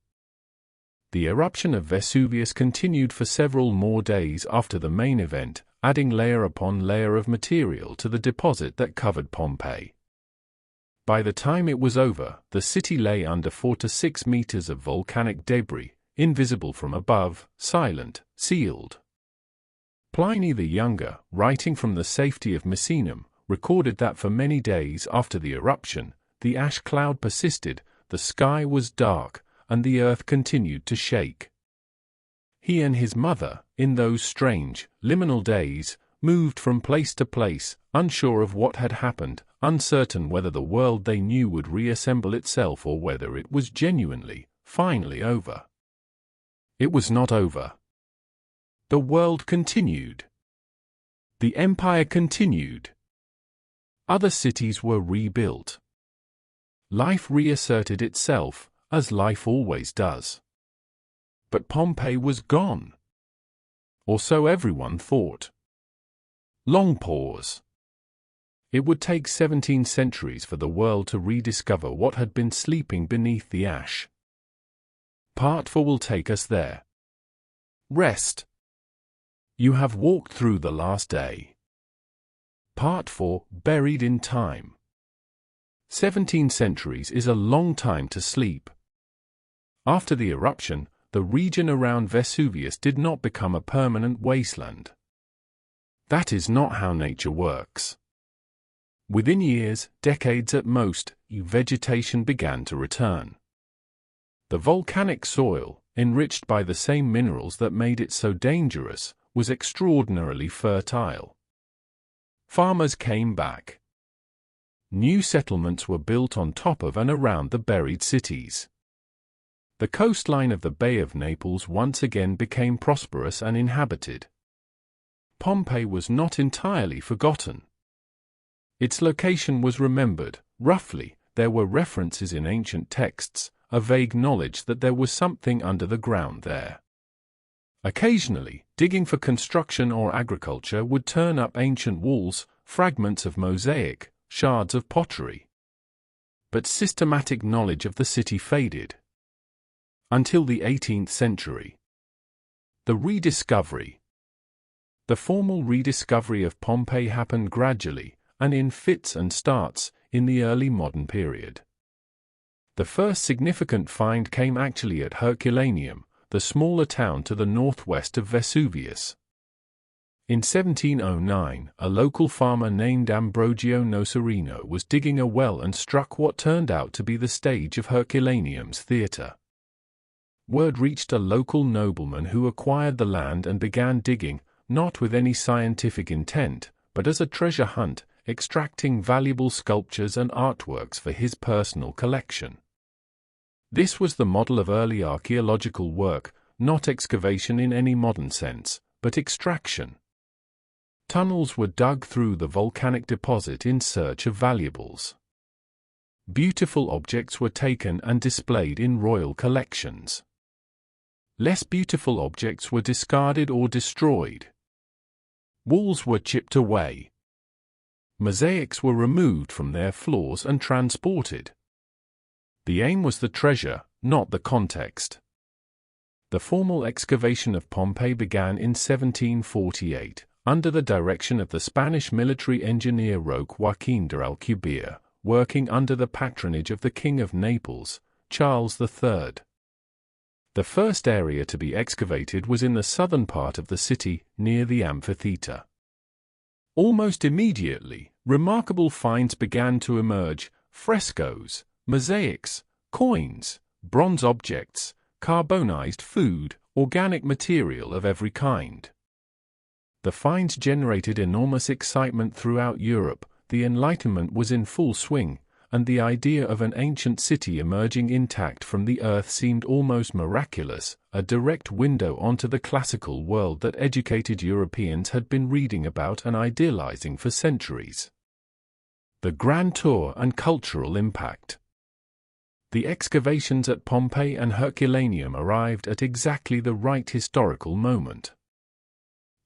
The eruption of Vesuvius continued for several more days after the main event, adding layer upon layer of material to the deposit that covered Pompeii. By the time it was over, the city lay under 4 to 6 meters of volcanic debris, invisible from above, silent, sealed. Pliny the Younger, writing from the safety of Misenum, recorded that for many days after the eruption, the ash cloud persisted, the sky was dark, and the earth continued to shake. He and his mother, in those strange, liminal days, moved from place to place, unsure of what had happened, uncertain whether the world they knew would reassemble itself or whether it was genuinely, finally over. It was not over. The world continued. The empire continued. Other cities were rebuilt. Life reasserted itself, as life always does. But Pompeii was gone. Or so everyone thought. Long pause. It would take 17 centuries for the world to rediscover what had been sleeping beneath the ash. Part 4 will take us there. Rest. You have walked through the last day. Part 4, Buried in Time. 17 centuries is a long time to sleep. After the eruption, the region around Vesuvius did not become a permanent wasteland. That is not how nature works. Within years, decades at most, vegetation began to return. The volcanic soil, enriched by the same minerals that made it so dangerous, was extraordinarily fertile. Farmers came back. New settlements were built on top of and around the buried cities. The coastline of the Bay of Naples once again became prosperous and inhabited. Pompeii was not entirely forgotten. Its location was remembered, roughly. There were references in ancient texts, a vague knowledge that there was something under the ground there. Occasionally, digging for construction or agriculture would turn up ancient walls, fragments of mosaic, shards of pottery. But systematic knowledge of the city faded. Until the 18th century. The rediscovery. The formal rediscovery of Pompeii happened gradually, and in fits and starts, in the early modern period. The first significant find came actually at Herculaneum, the smaller town to the northwest of Vesuvius. In 1709, a local farmer named Ambrogio Nocerino was digging a well and struck what turned out to be the stage of Herculaneum's theatre. Word reached a local nobleman who acquired the land and began digging, not with any scientific intent, but as a treasure hunt, extracting valuable sculptures and artworks for his personal collection. This was the model of early archaeological work, not excavation in any modern sense, but extraction. Tunnels were dug through the volcanic deposit in search of valuables. Beautiful objects were taken and displayed in royal collections. Less beautiful objects were discarded or destroyed. Walls were chipped away. Mosaics were removed from their floors and transported. The aim was the treasure, not the context. The formal excavation of Pompeii began in 1748, under the direction of the Spanish military engineer Roque Joaquín de Alcubierre, working under the patronage of the King of Naples, Charles III. The first area to be excavated was in the southern part of the city, near the amphitheatre. Almost immediately, remarkable finds began to emerge: frescoes, mosaics, coins, bronze objects, carbonized food, organic material of every kind. The finds generated enormous excitement throughout Europe. The Enlightenment was in full swing, and the idea of an ancient city emerging intact from the earth seemed almost miraculous, a direct window onto the classical world that educated Europeans had been reading about and idealizing for centuries. The Grand Tour and cultural impact. The excavations at Pompeii and Herculaneum arrived at exactly the right historical moment.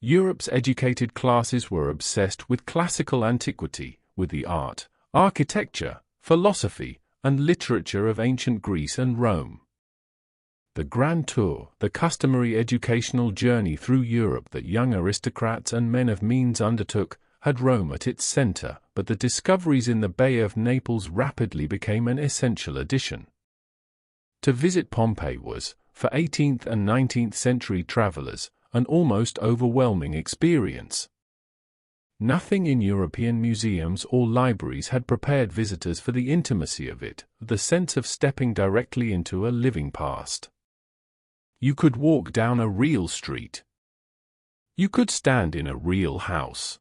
Europe's educated classes were obsessed with classical antiquity, with the art, architecture, philosophy, and literature of ancient Greece and Rome. The Grand Tour, the customary educational journey through Europe that young aristocrats and men of means undertook, had Rome at its center, but the discoveries in the Bay of Naples rapidly became an essential addition. To visit Pompeii was, for 18th and 19th century travelers, an almost overwhelming experience. Nothing in European museums or libraries had prepared visitors for the intimacy of it, the sense of stepping directly into a living past. You could walk down a real street. You could stand in a real house.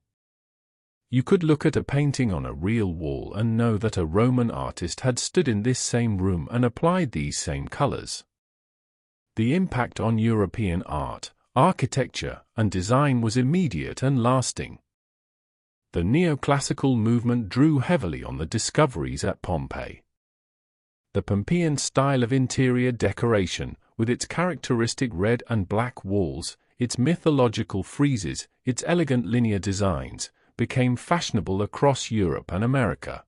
You could look at a painting on a real wall and know that a Roman artist had stood in this same room and applied these same colors. The impact on European art, architecture, and design was immediate and lasting. The neoclassical movement drew heavily on the discoveries at Pompeii. The Pompeian style of interior decoration, with its characteristic red and black walls, its mythological friezes, its elegant linear designs, became fashionable across Europe and America.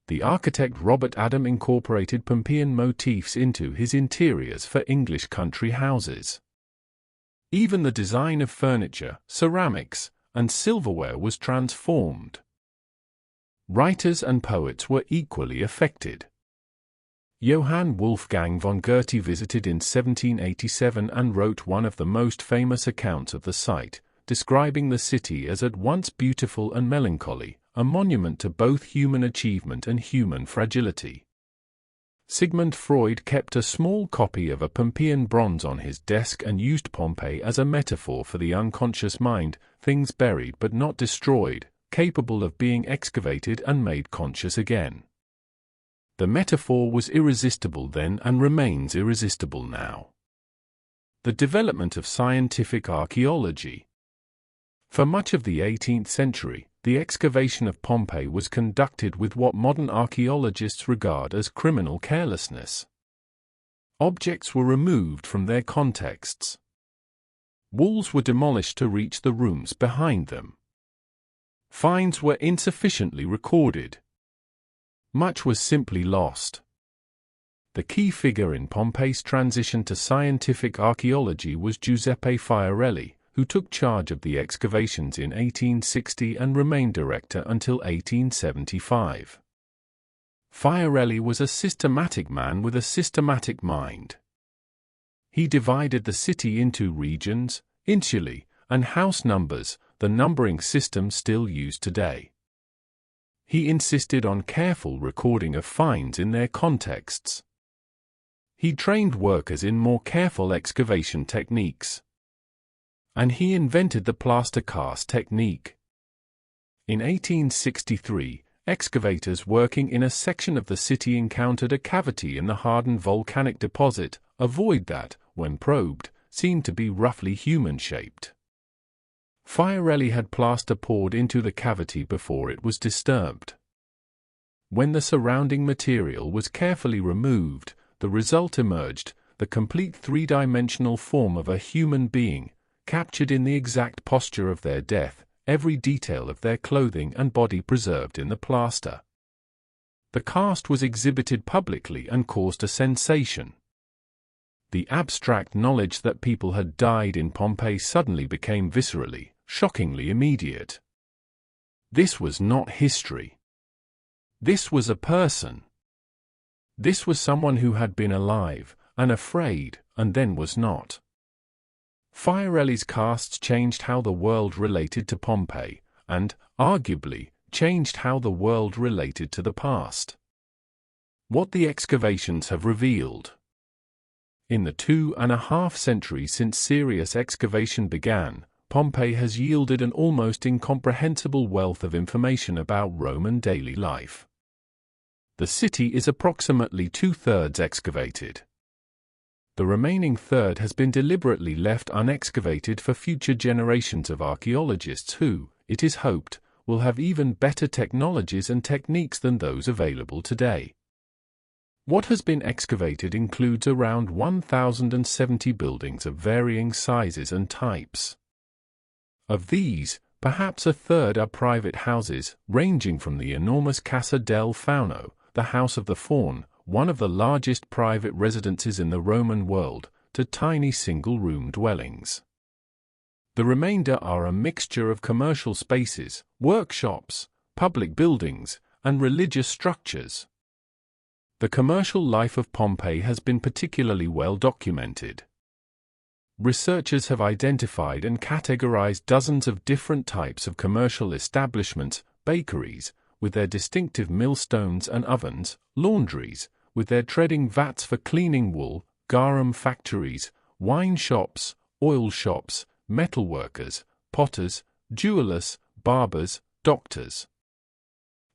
The architect Robert Adam incorporated Pompeian motifs into his interiors for English country houses. Even the design of furniture, ceramics, and silverware was transformed. Writers and poets were equally affected. Johann Wolfgang von Goethe visited in 1787 and wrote one of the most famous accounts of the site, describing the city as at once beautiful and melancholy, a monument to both human achievement and human fragility. Sigmund Freud kept a small copy of a Pompeian bronze on his desk and used Pompeii as a metaphor for the unconscious mind, things buried but not destroyed, capable of being excavated and made conscious again. The metaphor was irresistible then and remains irresistible now. The development of scientific archaeology. For much of the 18th century, the excavation of Pompeii was conducted with what modern archaeologists regard as criminal carelessness. Objects were removed from their contexts. Walls were demolished to reach the rooms behind them. Finds were insufficiently recorded. Much was simply lost. The key figure in Pompeii's transition to scientific archaeology was Giuseppe Fiorelli, who took charge of the excavations in 1860 and remained director until 1875. Fiorelli was a systematic man with a systematic mind. He divided the city into regions, insulae, and house numbers, the numbering system still used today. He insisted on careful recording of finds in their contexts. He trained workers in more careful excavation techniques. And he invented the plaster cast technique. In 1863, excavators working in a section of the city encountered a cavity in the hardened volcanic deposit, a void that, when probed, seemed to be roughly human-shaped. Fiorelli had plaster poured into the cavity before it was disturbed. When the surrounding material was carefully removed, the result emerged, the complete three-dimensional form of a human being, captured in the exact posture of their death, every detail of their clothing and body preserved in the plaster. The cast was exhibited publicly and caused a sensation. The abstract knowledge that people had died in Pompeii suddenly became viscerally, shockingly immediate. This was not history. This was a person. This was someone who had been alive, and afraid, and then was not. Fiorelli's casts changed how the world related to Pompeii, and, arguably, changed how the world related to the past. What the excavations have revealed. In the 2.5 centuries since serious excavation began, Pompeii has yielded an almost incomprehensible wealth of information about Roman daily life. The city is approximately 2/3 excavated. The remaining third has been deliberately left unexcavated for future generations of archaeologists who, it is hoped, will have even better technologies and techniques than those available today. What has been excavated includes around 1,070 buildings of varying sizes and types. Of these, perhaps a third are private houses, ranging from the enormous Casa del Fauno, the House of the Faun, one of the largest private residences in the Roman world, to tiny single-room dwellings. The remainder are a mixture of commercial spaces, workshops, public buildings, and religious structures. The commercial life of Pompeii has been particularly well documented. Researchers have identified and categorized dozens of different types of commercial establishments, bakeries, with their distinctive millstones and ovens, laundries, with their treading vats for cleaning wool, garum factories, wine shops, oil shops, metalworkers, potters, jewelers, barbers, doctors.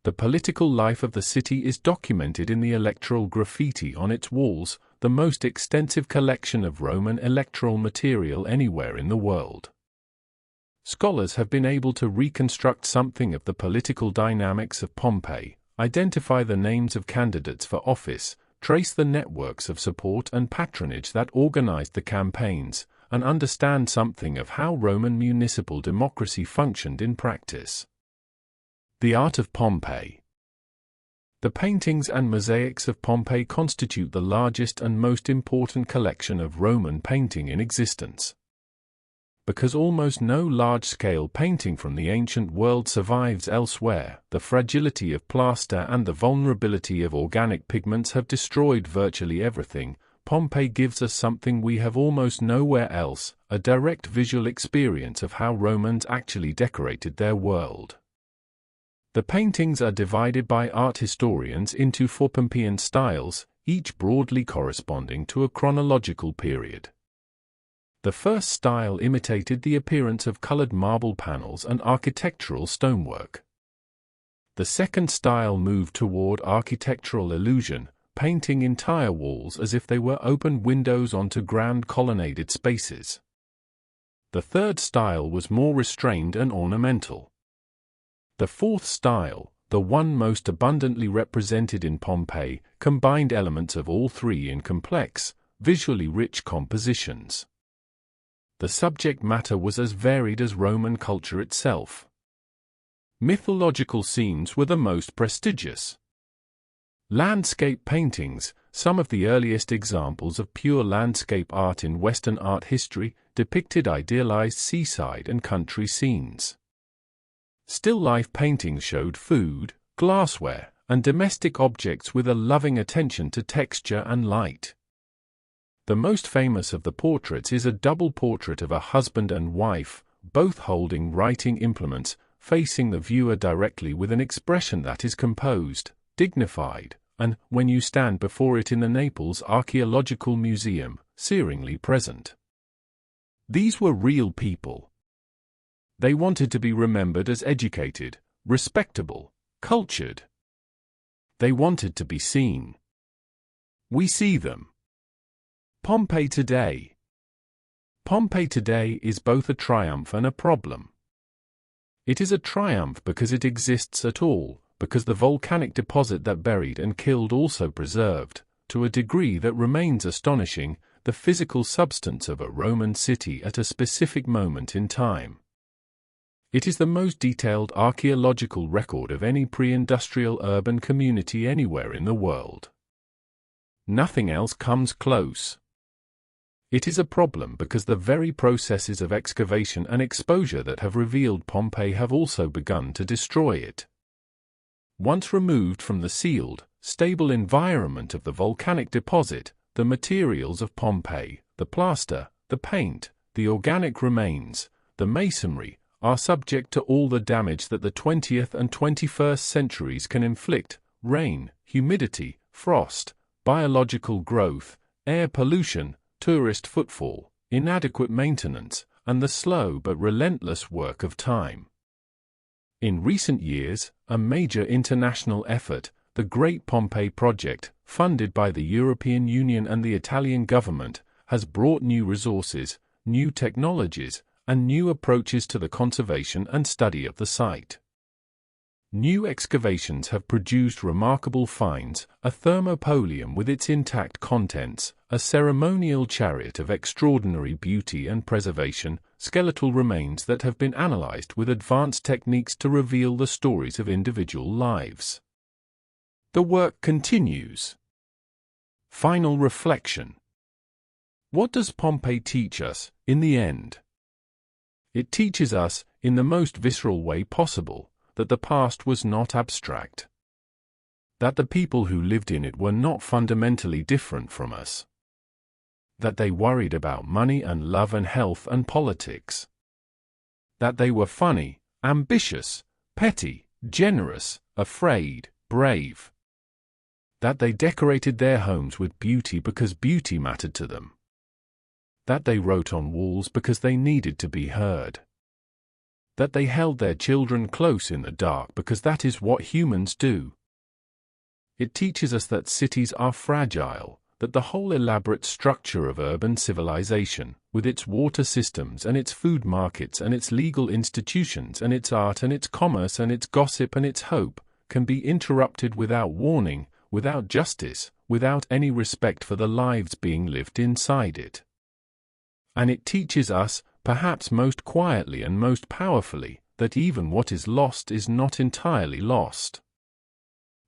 The political life of the city is documented in the electoral graffiti on its walls, the most extensive collection of Roman electoral material anywhere in the world. Scholars have been able to reconstruct something of the political dynamics of Pompeii, identify the names of candidates for office, trace the networks of support and patronage that organized the campaigns, and understand something of how Roman municipal democracy functioned in practice. The art of Pompeii. The paintings and mosaics of Pompeii constitute the largest and most important collection of Roman painting in existence. Because almost no large-scale painting from the ancient world survives elsewhere, the fragility of plaster and the vulnerability of organic pigments have destroyed virtually everything. Pompeii gives us something we have almost nowhere else, a direct visual experience of how Romans actually decorated their world. The paintings are divided by art historians into four Pompeian styles, each broadly corresponding to a chronological period. The first style imitated the appearance of colored marble panels and architectural stonework. The second style moved toward architectural illusion, painting entire walls as if they were open windows onto grand colonnaded spaces. The third style was more restrained and ornamental. The fourth style, the one most abundantly represented in Pompeii, combined elements of all three in complex, visually rich compositions. The subject matter was as varied as Roman culture itself. Mythological scenes were the most prestigious. Landscape paintings, some of the earliest examples of pure landscape art in Western art history, depicted idealized seaside and country scenes. Still life paintings showed food, glassware, and domestic objects with a loving attention to texture and light. The most famous of the portraits is a double portrait of a husband and wife, both holding writing implements, facing the viewer directly with an expression that is composed, dignified, and, when you stand before it in the Naples Archaeological Museum, searingly present. These were real people. They wanted to be remembered as educated, respectable, cultured. They wanted to be seen. We see them. Pompeii today. Pompeii today is both a triumph and a problem. It is a triumph because it exists at all, because the volcanic deposit that buried and killed also preserved, to a degree that remains astonishing, the physical substance of a Roman city at a specific moment in time. It is the most detailed archaeological record of any pre-industrial urban community anywhere in the world. Nothing else comes close. It is a problem because the very processes of excavation and exposure that have revealed Pompeii have also begun to destroy it. Once removed from the sealed, stable environment of the volcanic deposit, the materials of Pompeii, the plaster, the paint, the organic remains, the masonry, are subject to all the damage that the 20th and 21st centuries can inflict: rain, humidity, frost, biological growth, air pollution, tourist footfall, inadequate maintenance, and the slow but relentless work of time. In recent years, a major international effort, the Great Pompeii Project, funded by the European Union and the Italian government, has brought new resources, new technologies, and new approaches to the conservation and study of the site. New excavations have produced remarkable finds: a thermopolium with its intact contents, a ceremonial chariot of extraordinary beauty and preservation, skeletal remains that have been analyzed with advanced techniques to reveal the stories of individual lives. The work continues. Final reflection. What does Pompeii teach us, in the end? It teaches us, in the most visceral way possible, that the past was not abstract. That the people who lived in it were not fundamentally different from us. That they worried about money and love and health and politics. That they were funny, ambitious, petty, generous, afraid, brave. That they decorated their homes with beauty because beauty mattered to them. That they wrote on walls because they needed to be heard. That they held their children close in the dark because that is what humans do. It teaches us that cities are fragile, that the whole elaborate structure of urban civilization, with its water systems and its food markets and its legal institutions and its art and its commerce and its gossip and its hope, can be interrupted without warning, without justice, without any respect for the lives being lived inside it. And it teaches us, perhaps most quietly and most powerfully, that even what is lost is not entirely lost.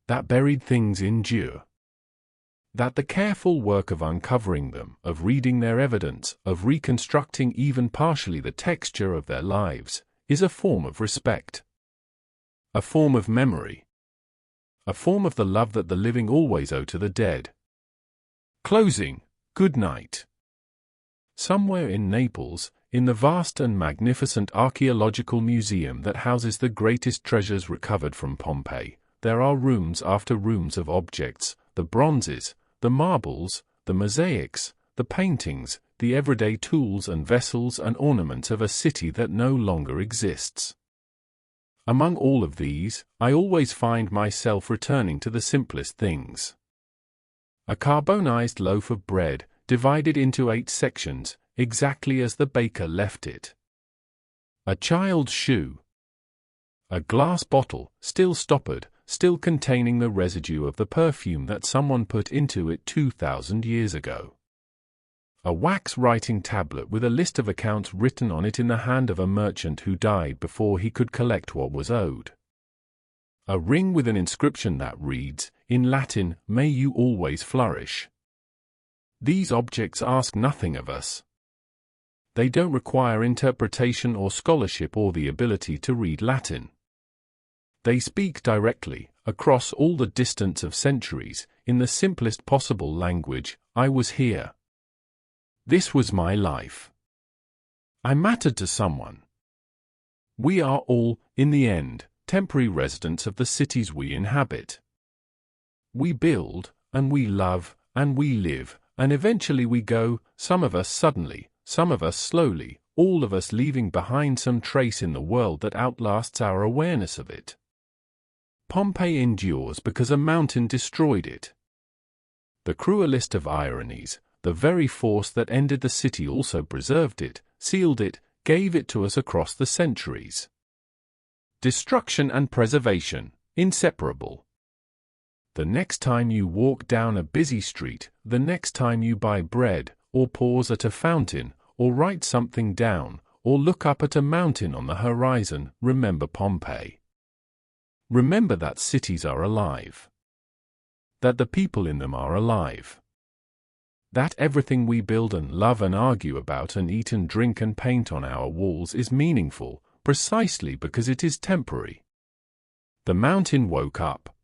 That buried things endure. That the careful work of uncovering them, of reading their evidence, of reconstructing even partially the texture of their lives, is a form of respect. A form of memory. A form of the love that the living always owe to the dead. Closing. Good night. Somewhere in Naples, in the vast and magnificent archaeological museum that houses the greatest treasures recovered from Pompeii, there are rooms after rooms of objects, the bronzes, the marbles, the mosaics, the paintings, the everyday tools and vessels and ornaments of a city that no longer exists. Among all of these, I always find myself returning to the simplest things. A carbonized loaf of bread, divided into 8 sections, exactly as the baker left it. A child's shoe. A glass bottle, still stoppered, still containing the residue of the perfume that someone put into it 2,000 years ago. A wax writing tablet with a list of accounts written on it in the hand of a merchant who died before he could collect what was owed. A ring with an inscription that reads, in Latin, "May you always flourish." These objects ask nothing of us. They don't require interpretation or scholarship or the ability to read Latin. They speak directly, across all the distance of centuries, in the simplest possible language. I was here. This was my life. I mattered to someone. We are all, in the end, temporary residents of the cities we inhabit. We build, and we love, and we live, and eventually we go, some of us suddenly, some of us slowly, all of us leaving behind some trace in the world that outlasts our awareness of it. Pompeii endures because a mountain destroyed it. The cruelest of ironies, the very force that ended the city also preserved it, sealed it, gave it to us across the centuries. Destruction and preservation, inseparable. The next time you walk down a busy street, the next time you buy bread, or pause at a fountain, or write something down, or look up at a mountain on the horizon, remember Pompeii. Remember that cities are alive. That the people in them are alive. That everything we build and love and argue about and eat and drink and paint on our walls is meaningful, precisely because it is temporary. The mountain woke up.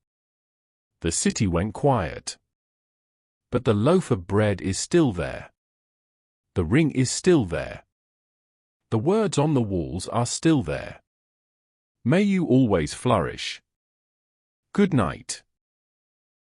The city went quiet. But the loaf of bread is still there. The ring is still there. The words on the walls are still there. May you always flourish. Good night.